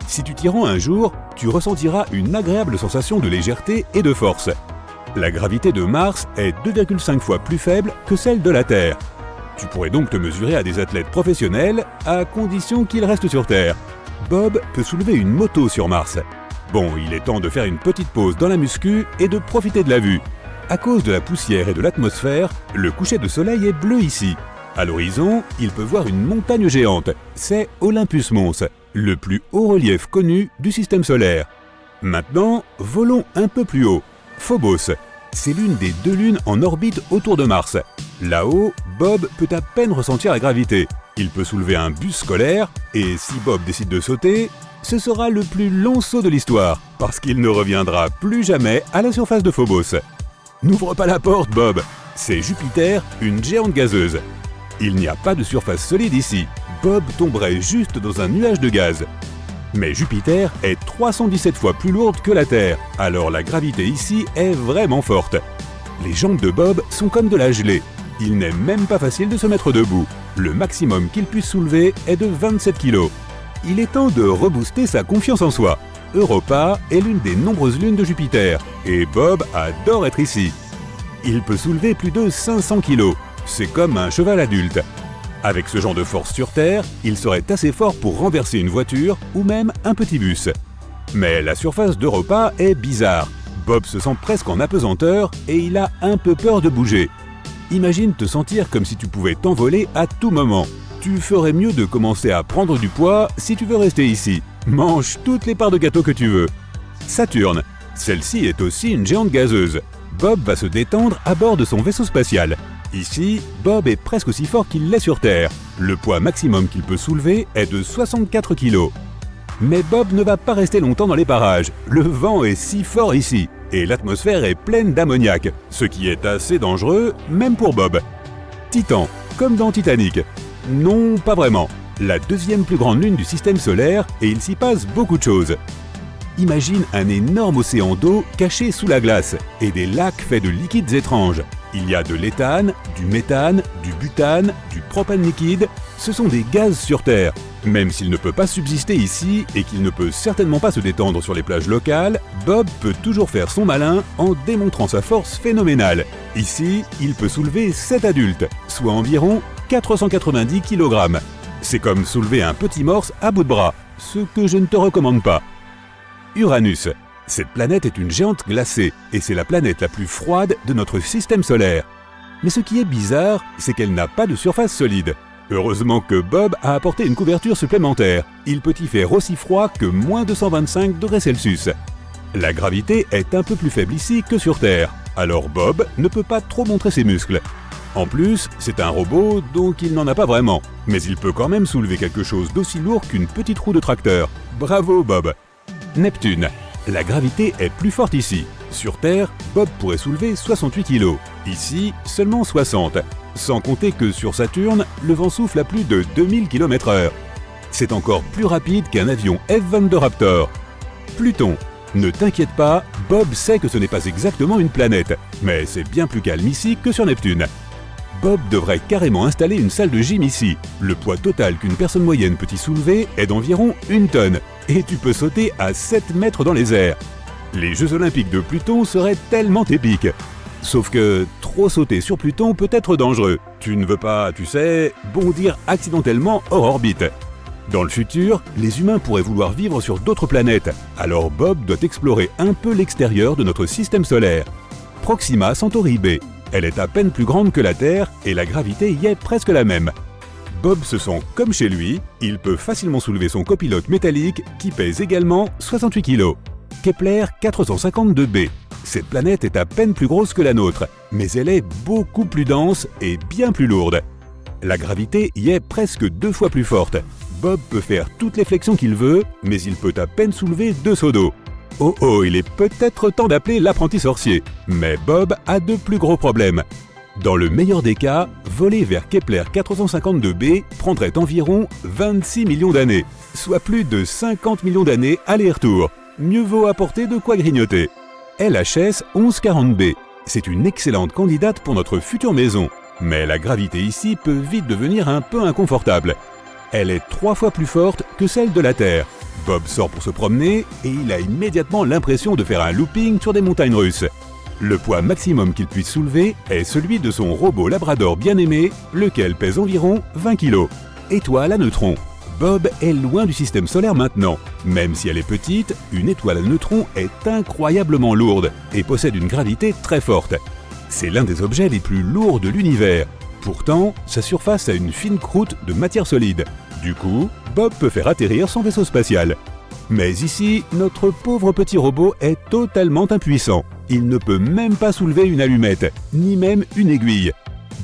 Si tu t'y rends un jour, tu ressentiras une agréable sensation de légèreté et de force. La gravité de Mars est 2,5 fois plus faible que celle de la Terre. Tu pourrais donc te mesurer à des athlètes professionnels, à condition qu'ils restent sur Terre. Bob peut soulever une moto sur Mars. Bon, il est temps de faire une petite pause dans la muscu et de profiter de la vue. À cause de la poussière et de l'atmosphère, le coucher de soleil est bleu ici. À l'horizon, il peut voir une montagne géante. C'est Olympus Mons, le plus haut relief connu du système solaire. Maintenant, volons un peu plus haut. Phobos. C'est l'une des 2 lunes en orbite autour de Mars. Là-haut, Bob peut à peine ressentir la gravité. Il peut soulever un bus scolaire, et si Bob décide de sauter, ce sera le plus long saut de l'histoire, parce qu'il ne reviendra plus jamais à la surface de Phobos. N'ouvre pas la porte, Bob. C'est Jupiter, une géante gazeuse. Il n'y a pas de surface solide ici. Bob tomberait juste dans un nuage de gaz. Mais Jupiter est 317 fois plus lourde que la Terre, alors la gravité ici est vraiment forte. Les jambes de Bob sont comme de la gelée. Il n'est même pas facile de se mettre debout. Le maximum qu'il puisse soulever est de 27 kg. Il est temps de rebooster sa confiance en soi. Europa est l'une des nombreuses lunes de Jupiter, et Bob adore être ici. Il peut soulever plus de 500 kg. C'est comme un cheval adulte. Avec ce genre de force sur Terre, il serait assez fort pour renverser une voiture ou même un petit bus. Mais la surface d'Europa est bizarre. Bob se sent presque en apesanteur et il a un peu peur de bouger. Imagine te sentir comme si tu pouvais t'envoler à tout moment. Tu ferais mieux de commencer à prendre du poids si tu veux rester ici. Mange toutes les parts de gâteau que tu veux. Saturne. Celle-ci est aussi une géante gazeuse. Bob va se détendre à bord de son vaisseau spatial. Ici, Bob est presque aussi fort qu'il l'est sur Terre. Le poids maximum qu'il peut soulever est de 64 kg. Mais Bob ne va pas rester longtemps dans les parages. Le vent est si fort ici, et l'atmosphère est pleine d'ammoniac, ce qui est assez dangereux, même pour Bob. Titan, comme dans Titanic. Non, pas vraiment. La 2e plus grande lune du système solaire, et il s'y passe beaucoup de choses. Imagine un énorme océan d'eau caché sous la glace, et des lacs faits de liquides étranges. Il y a de l'éthane, du méthane, du butane, du propane liquide. Ce sont des gaz sur Terre. Même s'il ne peut pas subsister ici et qu'il ne peut certainement pas se détendre sur les plages locales, Bob peut toujours faire son malin en démontrant sa force phénoménale. Ici, il peut soulever 7 adultes, soit environ 490 kg. C'est comme soulever un petit morse à bout de bras, ce que je ne te recommande pas. Uranus. Cette planète est une géante glacée et c'est la planète la plus froide de notre système solaire. Mais ce qui est bizarre, c'est qu'elle n'a pas de surface solide. Heureusement que Bob a apporté une couverture supplémentaire. Il peut y faire aussi froid que moins 225 degrés Celsius. La gravité est un peu plus faible ici que sur Terre, alors Bob ne peut pas trop montrer ses muscles. En plus, c'est un robot, donc il n'en a pas vraiment. Mais il peut quand même soulever quelque chose d'aussi lourd qu'une petite roue de tracteur. Bravo Bob! Neptune. La gravité est plus forte ici. Sur Terre, Bob pourrait soulever 68 kg. Ici, seulement 60. Sans compter que sur Saturne, le vent souffle à plus de 2000 km/h. C'est encore plus rapide qu'un avion F-22 Raptor. Pluton. Ne t'inquiète pas, Bob sait que ce n'est pas exactement une planète, mais c'est bien plus calme ici que sur Neptune. Bob devrait carrément installer une salle de gym ici. Le poids total qu'une personne moyenne peut y soulever est d'environ 1 tonne. Et tu peux sauter à 7 mètres dans les airs. Les Jeux Olympiques de Pluton seraient tellement épiques. Sauf que trop sauter sur Pluton peut être dangereux. Tu ne veux pas, tu sais, bondir accidentellement hors orbite. Dans le futur, les humains pourraient vouloir vivre sur d'autres planètes. Alors Bob doit explorer un peu l'extérieur de notre système solaire. Proxima Centauri b. Elle est à peine plus grande que la Terre et la gravité y est presque la même. Bob se sent comme chez lui, il peut facilement soulever son copilote métallique qui pèse également 68 kg. Kepler 452b. Cette planète est à peine plus grosse que la nôtre, mais elle est beaucoup plus dense et bien plus lourde. La gravité y est presque 2 fois plus forte. Bob peut faire toutes les flexions qu'il veut, mais il peut à peine soulever 2 seaux d'eau. Oh, il est peut-être temps d'appeler l'apprenti sorcier. Mais Bob a de plus gros problèmes. Dans le meilleur des cas, voler vers Kepler 452b prendrait environ 26 millions d'années, soit plus de 50 millions d'années aller-retour. Mieux vaut apporter de quoi grignoter. LHS 1140b. C'est une excellente candidate pour notre future maison. Mais la gravité ici peut vite devenir un peu inconfortable. Elle est 3 fois plus forte que celle de la Terre. Bob sort pour se promener et il a immédiatement l'impression de faire un looping sur des montagnes russes. Le poids maximum qu'il puisse soulever est celui de son robot Labrador bien-aimé, lequel pèse environ 20 kg. Étoile à neutrons. Bob est loin du système solaire maintenant. Même si elle est petite, une étoile à neutrons est incroyablement lourde et possède une gravité très forte. C'est l'un des objets les plus lourds de l'univers. Pourtant, sa surface a une fine croûte de matière solide. Du coup, Bob peut faire atterrir son vaisseau spatial. Mais ici, notre pauvre petit robot est totalement impuissant. Il ne peut même pas soulever une allumette, ni même une aiguille.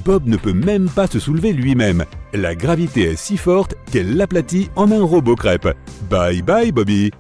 Bob ne peut même pas se soulever lui-même. La gravité est si forte qu'elle l'aplatit en un robot crêpe. Bye bye Bobby.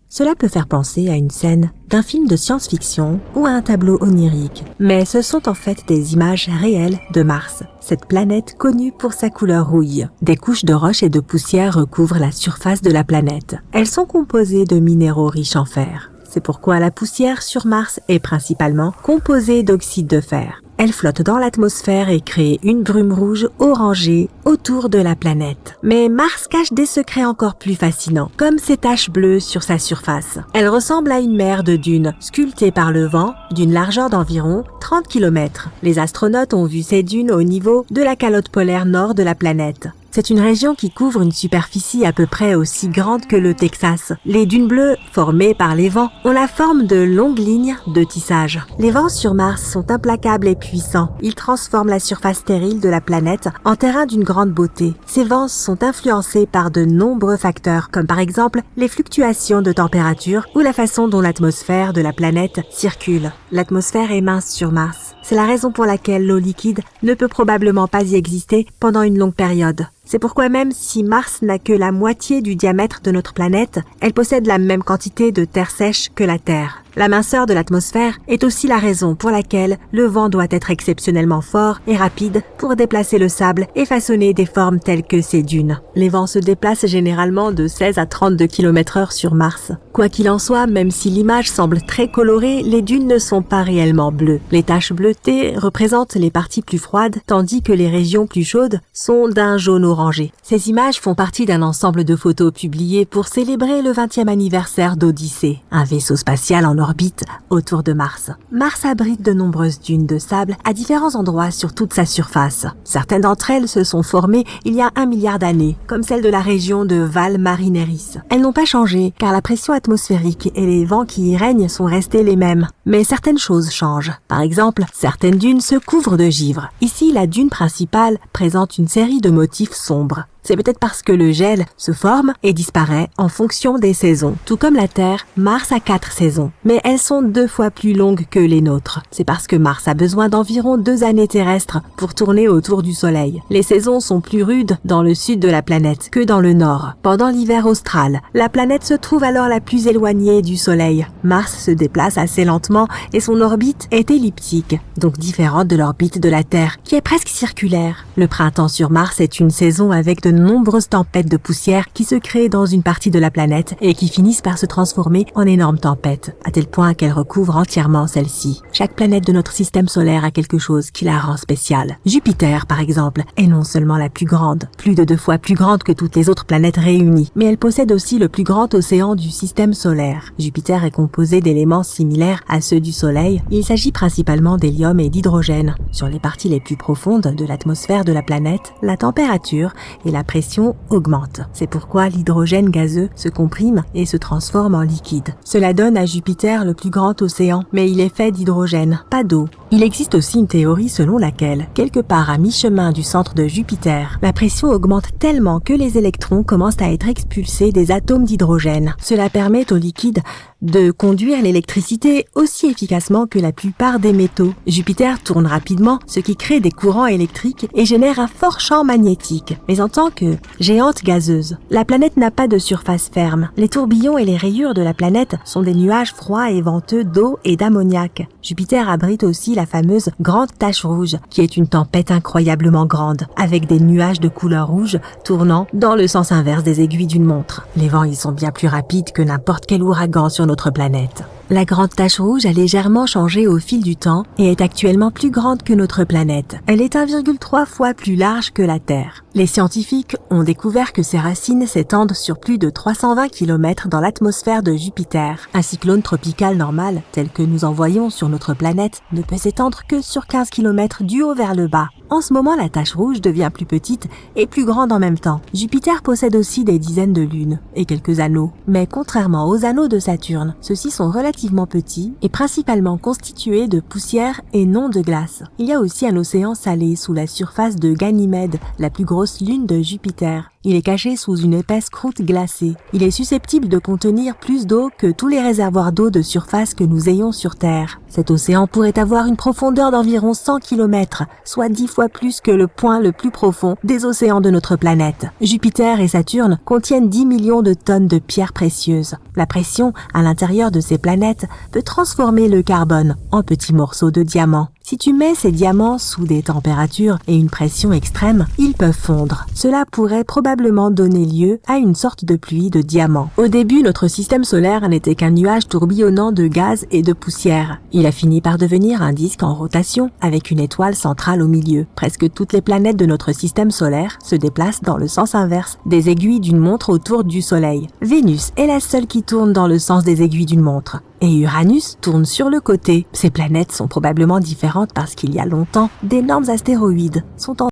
Cela peut faire penser à une scène d'un film de science-fiction ou à un tableau onirique, mais ce sont en fait des images réelles de Mars, cette planète connue pour sa couleur rouille. Des couches de roches et de poussière recouvrent la surface de la planète. Elles sont composées de minéraux riches en fer. C'est pourquoi la poussière sur Mars est principalement composée d'oxyde de fer. Elle flotte dans l'atmosphère et crée une brume rouge orangée autour de la planète. Mais Mars cache des secrets encore plus fascinants, comme ces taches bleues sur sa surface. Elle ressemble à une mer de dunes, sculptée par le vent, d'une largeur d'environ 30 km. Les astronautes ont vu ces dunes au niveau de la calotte polaire nord de la planète. C'est une région qui couvre une superficie à peu près aussi grande que le Texas. Les dunes bleues, formées par les vents, ont la forme de longues lignes de tissage. Les vents sur Mars sont implacables et puissants. Ils transforment la surface stérile de la planète en terrain d'une grande beauté. Ces vents sont influencés par de nombreux facteurs, comme par exemple les fluctuations de température ou la façon dont l'atmosphère de la planète circule. L'atmosphère est mince sur Mars. C'est la raison pour laquelle l'eau liquide ne peut probablement pas y exister pendant une longue période. C'est pourquoi même si Mars n'a que la moitié du diamètre de notre planète, elle possède la même quantité de terre sèche que la Terre. La minceur de l'atmosphère est aussi la raison pour laquelle le vent doit être exceptionnellement fort et rapide pour déplacer le sable et façonner des formes telles que ces dunes. Les vents se déplacent généralement de 16 à 32 km/h sur Mars. Quoi qu'il en soit, même si l'image semble très colorée, les dunes ne sont pas réellement bleues. Les taches bleutées représentent les parties plus froides, tandis que les régions plus chaudes sont d'un jaune orange. orangé. Ces images font partie d'un ensemble de photos publiées pour célébrer le 20e anniversaire d'Odyssée, un vaisseau spatial en orbite autour de Mars. Mars abrite de nombreuses dunes de sable à différents endroits sur toute sa surface. Certaines d'entre elles se sont formées il y a 1 milliard d'années, comme celle de la région de Val Marineris. Elles n'ont pas changé, car la pression atmosphérique et les vents qui y règnent sont restés les mêmes. Mais certaines choses changent. Par exemple, certaines dunes se couvrent de givre. Ici, la dune principale présente une série de motifs sombres. C'est peut-être parce que le gel se forme et disparaît en fonction des saisons. Tout comme la Terre, Mars a 4 saisons, mais elles sont 2 fois plus longues que les nôtres. C'est parce que Mars a besoin d'environ 2 années terrestres pour tourner autour du Soleil. Les saisons sont plus rudes dans le sud de la planète que dans le nord. Pendant l'hiver austral, la planète se trouve alors la plus éloignée du Soleil. Mars se déplace assez lentement et son orbite est elliptique, donc différente de l'orbite de la Terre, qui est presque circulaire. Le printemps sur Mars est une saison avec de nombreuses tempêtes de poussière qui se créent dans une partie de la planète et qui finissent par se transformer en énormes tempêtes, à tel point qu'elles recouvrent entièrement celle-ci. Chaque planète de notre système solaire a quelque chose qui la rend spéciale. Jupiter, par exemple, est non seulement la plus grande, plus de 2 fois plus grande que toutes les autres planètes réunies, mais elle possède aussi le plus grand océan du système solaire. Jupiter est composé d'éléments similaires à ceux du Soleil. Il s'agit principalement d'hélium et d'hydrogène. Sur les parties les plus profondes de l'atmosphère de la planète, la température et la pression augmente. C'est pourquoi l'hydrogène gazeux se comprime et se transforme en liquide. Cela donne à Jupiter le plus grand océan, mais il est fait d'hydrogène, pas d'eau. Il existe aussi une théorie selon laquelle, quelque part à mi-chemin du centre de Jupiter, la pression augmente tellement que les électrons commencent à être expulsés des atomes d'hydrogène. Cela permet au liquide de conduire l'électricité aussi efficacement que la plupart des métaux. Jupiter tourne rapidement, ce qui crée des courants électriques et génère un fort champ magnétique. Mais en tant que géante gazeuse, la planète n'a pas de surface ferme. Les tourbillons et les rayures de la planète sont des nuages froids et venteux d'eau et d'ammoniac. Jupiter abrite aussi la fameuse Grande Tache Rouge, qui est une tempête incroyablement grande, avec des nuages de couleur rouge tournant dans le sens inverse des aiguilles d'une montre. Les vents y sont bien plus rapides que n'importe quel ouragan sur notre planète. La Grande Tache Rouge a légèrement changé au fil du temps et est actuellement plus grande que notre planète. Elle est 1,3 fois plus large que la Terre. Les scientifiques ont découvert que ses racines s'étendent sur plus de 320 km dans l'atmosphère de Jupiter. Un cyclone tropical normal, tel que nous en voyons sur notre planète, ne peut s'étendre que sur 15 km du haut vers le bas. En ce moment, la tache rouge devient plus petite et plus grande en même temps. Jupiter possède aussi des dizaines de lunes et quelques anneaux. Mais contrairement aux anneaux de Saturne, ceux-ci sont relativement petits et principalement constitués de poussière et non de glace. Il y a aussi un océan salé sous la surface de Ganymède, la plus grosse lune de Jupiter. Il est caché sous une épaisse croûte glacée. Il est susceptible de contenir plus d'eau que tous les réservoirs d'eau de surface que nous ayons sur Terre. Cet océan pourrait avoir une profondeur d'environ 100 km, soit 10 fois plus que le point le plus profond des océans de notre planète. Jupiter et Saturne contiennent 10 millions de tonnes de pierres précieuses. La pression à l'intérieur de ces planètes peut transformer le carbone en petits morceaux de diamants. Si tu mets ces diamants sous des températures et une pression extrême, ils peuvent fondre. Cela pourrait probablement donner lieu à une sorte de pluie de diamants. Au début, notre système solaire n'était qu'un nuage tourbillonnant de gaz et de poussière. Il a fini par devenir un disque en rotation avec une étoile centrale au milieu. Presque toutes les planètes de notre système solaire se déplacent dans le sens inverse des aiguilles d'une montre autour du Soleil. Vénus est la seule qui tourne dans le sens des aiguilles d'une montre. Et Uranus tourne sur le côté. Ces planètes sont probablement différentes parce qu'il y a longtemps, d'énormes astéroïdes sont en...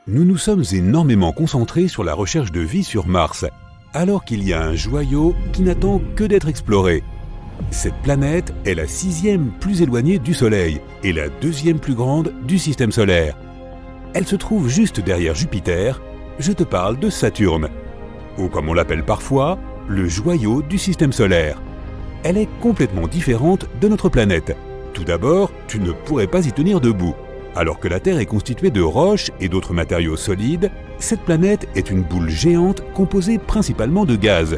Nous nous sommes énormément concentrés sur la recherche de vie sur Mars, alors qu'il y a un joyau qui n'attend que d'être exploré. Cette planète est la 6e plus éloignée du Soleil et la 2e plus grande du système solaire. Elle se trouve juste derrière Jupiter. Je te parle de Saturne, ou comme on l'appelle parfois, le joyau du système solaire. Elle est complètement différente de notre planète. Tout d'abord, tu ne pourrais pas y tenir debout. Alors que la Terre est constituée de roches et d'autres matériaux solides, cette planète est une boule géante composée principalement de gaz.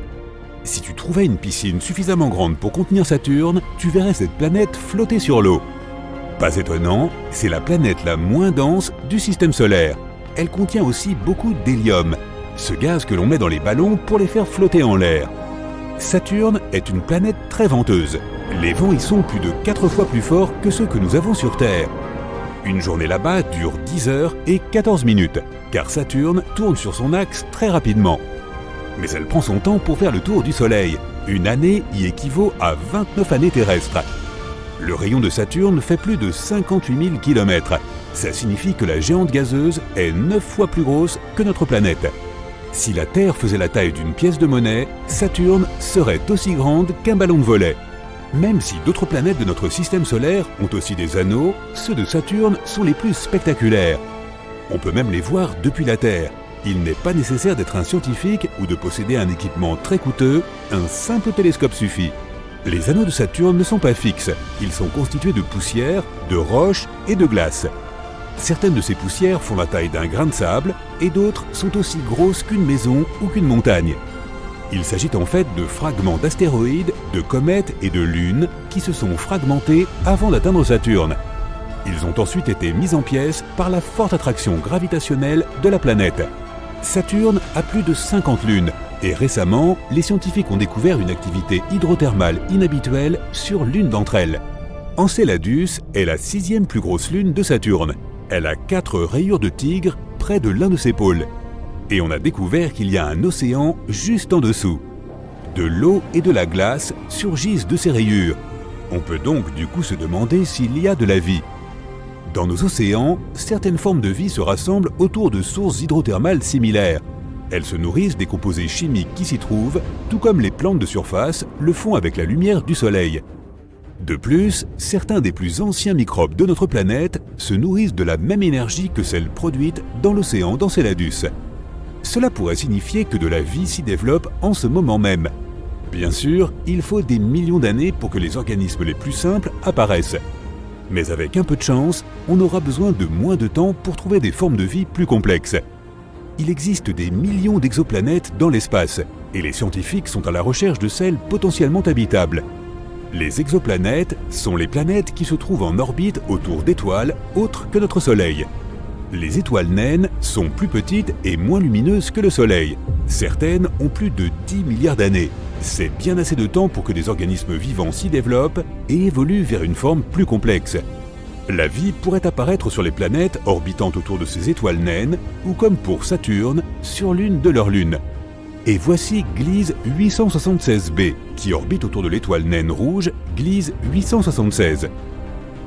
Si tu trouvais une piscine suffisamment grande pour contenir Saturne, tu verrais cette planète flotter sur l'eau. Pas étonnant, c'est la planète la moins dense du système solaire. Elle contient aussi beaucoup d'hélium, ce gaz que l'on met dans les ballons pour les faire flotter en l'air. Saturne est une planète très venteuse. Les vents y sont plus de 4 fois plus forts que ceux que nous avons sur Terre. Une journée là-bas dure 10 heures et 14 minutes, car Saturne tourne sur son axe très rapidement. Mais elle prend son temps pour faire le tour du Soleil. Une année y équivaut à 29 années terrestres. Le rayon de Saturne fait plus de 58 000 km. Ça signifie que la géante gazeuse est 9 fois plus grosse que notre planète. Si la Terre faisait la taille d'une pièce de monnaie, Saturne serait aussi grande qu'un ballon de volley. Même si d'autres planètes de notre système solaire ont aussi des anneaux, ceux de Saturne sont les plus spectaculaires. On peut même les voir depuis la Terre. Il n'est pas nécessaire d'être un scientifique ou de posséder un équipement très coûteux, un simple télescope suffit. Les anneaux de Saturne ne sont pas fixes, ils sont constitués de poussière, de roches et de glace. Certaines de ces poussières font la taille d'un grain de sable et d'autres sont aussi grosses qu'une maison ou qu'une montagne. Il s'agit en fait de fragments d'astéroïdes, de comètes et de lunes qui se sont fragmentés avant d'atteindre Saturne. Ils ont ensuite été mis en pièces par la forte attraction gravitationnelle de la planète. Saturne a plus de 50 lunes et récemment, les scientifiques ont découvert une activité hydrothermale inhabituelle sur l'une d'entre elles. Enceladus est la 6e plus grosse lune de Saturne. Elle a 4 rayures de tigre près de l'un de ses pôles. Et on a découvert qu'il y a un océan juste en dessous. De l'eau et de la glace surgissent de ces rayures. On peut donc du coup se demander s'il y a de la vie. Dans nos océans, certaines formes de vie se rassemblent autour de sources hydrothermales similaires. Elles se nourrissent des composés chimiques qui s'y trouvent, tout comme les plantes de surface le font avec la lumière du soleil. De plus, certains des plus anciens microbes de notre planète se nourrissent de la même énergie que celle produite dans l'océan d'Enceladus. Cela pourrait signifier que de la vie s'y développe en ce moment même. Bien sûr, il faut des millions d'années pour que les organismes les plus simples apparaissent. Mais avec un peu de chance, on aura besoin de moins de temps pour trouver des formes de vie plus complexes. Il existe des millions d'exoplanètes dans l'espace, et les scientifiques sont à la recherche de celles potentiellement habitables. Les exoplanètes sont les planètes qui se trouvent en orbite autour d'étoiles autres que notre Soleil. Les étoiles naines sont plus petites et moins lumineuses que le Soleil. Certaines ont plus de 10 milliards d'années. C'est bien assez de temps pour que des organismes vivants s'y développent et évoluent vers une forme plus complexe. La vie pourrait apparaître sur les planètes orbitant autour de ces étoiles naines, ou comme pour Saturne, sur l'une de leurs lunes. Et voici Gliese 876b, qui orbite autour de l'étoile naine rouge Gliese 876.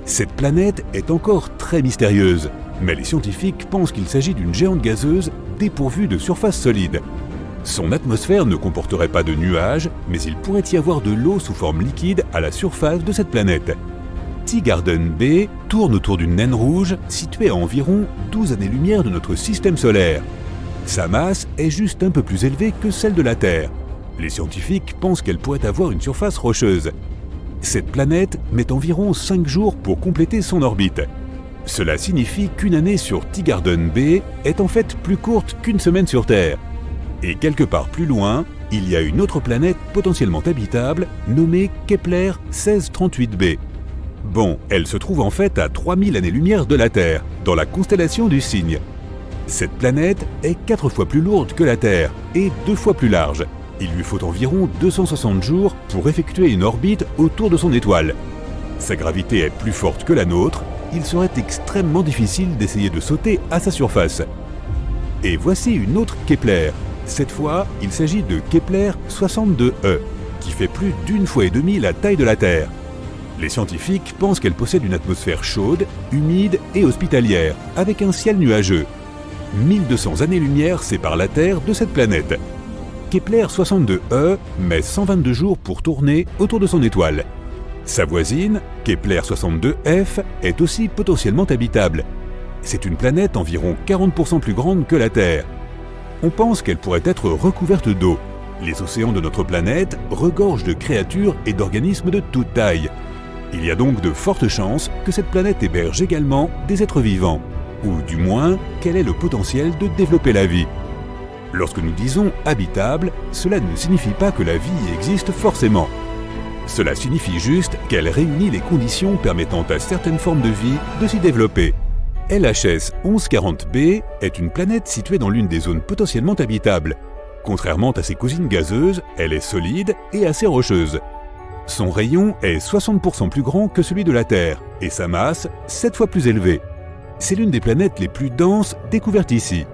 Cette planète est encore très mystérieuse, mais les scientifiques pensent qu'il s'agit d'une géante gazeuse dépourvue de surface solide. Son atmosphère ne comporterait pas de nuages, mais il pourrait y avoir de l'eau sous forme liquide à la surface de cette planète. Teegarden B tourne autour d'une naine rouge située à environ 12 années-lumière de notre système solaire. Sa masse est juste un peu plus élevée que celle de la Terre. Les scientifiques pensent qu'elle pourrait avoir une surface rocheuse. Cette planète met environ 5 jours pour compléter son orbite. Cela signifie qu'une année sur Teegarden B est en fait plus courte qu'une semaine sur Terre. Et quelque part plus loin, il y a une autre planète potentiellement habitable nommée Kepler 1638b. Bon, elle se trouve en fait à 3000 années-lumière de la Terre, dans la constellation du Cygne. Cette planète est 4 fois plus lourde que la Terre et 2 fois plus large. Il lui faut environ 260 jours pour effectuer une orbite autour de son étoile. Sa gravité est plus forte que la nôtre, il serait extrêmement difficile d'essayer de sauter à sa surface. Et voici une autre Kepler. Cette fois, il s'agit de Kepler 62e, qui fait plus d'1,5 fois la taille de la Terre. Les scientifiques pensent qu'elle possède une atmosphère chaude, humide et hospitalière, avec un ciel nuageux. 1200 années-lumière séparent la Terre de cette planète. Kepler 62e met 122 jours pour tourner autour de son étoile. Sa voisine, Kepler 62f, est aussi potentiellement habitable. C'est une planète environ 40% plus grande que la Terre. On pense qu'elle pourrait être recouverte d'eau. Les océans de notre planète regorgent de créatures et d'organismes de toute taille. Il y a donc de fortes chances que cette planète héberge également des êtres vivants, ou du moins qu'elle ait le potentiel de développer la vie. Lorsque nous disons « habitable », cela ne signifie pas que la vie y existe forcément. Cela signifie juste qu'elle réunit les conditions permettant à certaines formes de vie de s'y développer. LHS 1140b est une planète située dans l'une des zones potentiellement habitables. Contrairement à ses cousines gazeuses, elle est solide et assez rocheuse. Son rayon est 60% plus grand que celui de la Terre et sa masse 7 fois plus élevée. C'est l'une des planètes les plus denses découvertes ici.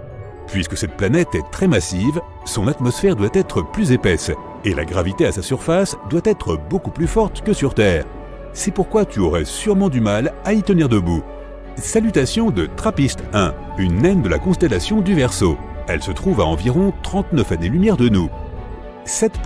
Puisque cette planète est très massive, son atmosphère doit être plus épaisse et la gravité à sa surface doit être beaucoup plus forte que sur Terre. C'est pourquoi tu aurais sûrement du mal à y tenir debout. Salutations de Trappist 1, une naine de la constellation du Verseau. Elle se trouve à environ 39 années-lumière de nous. Cette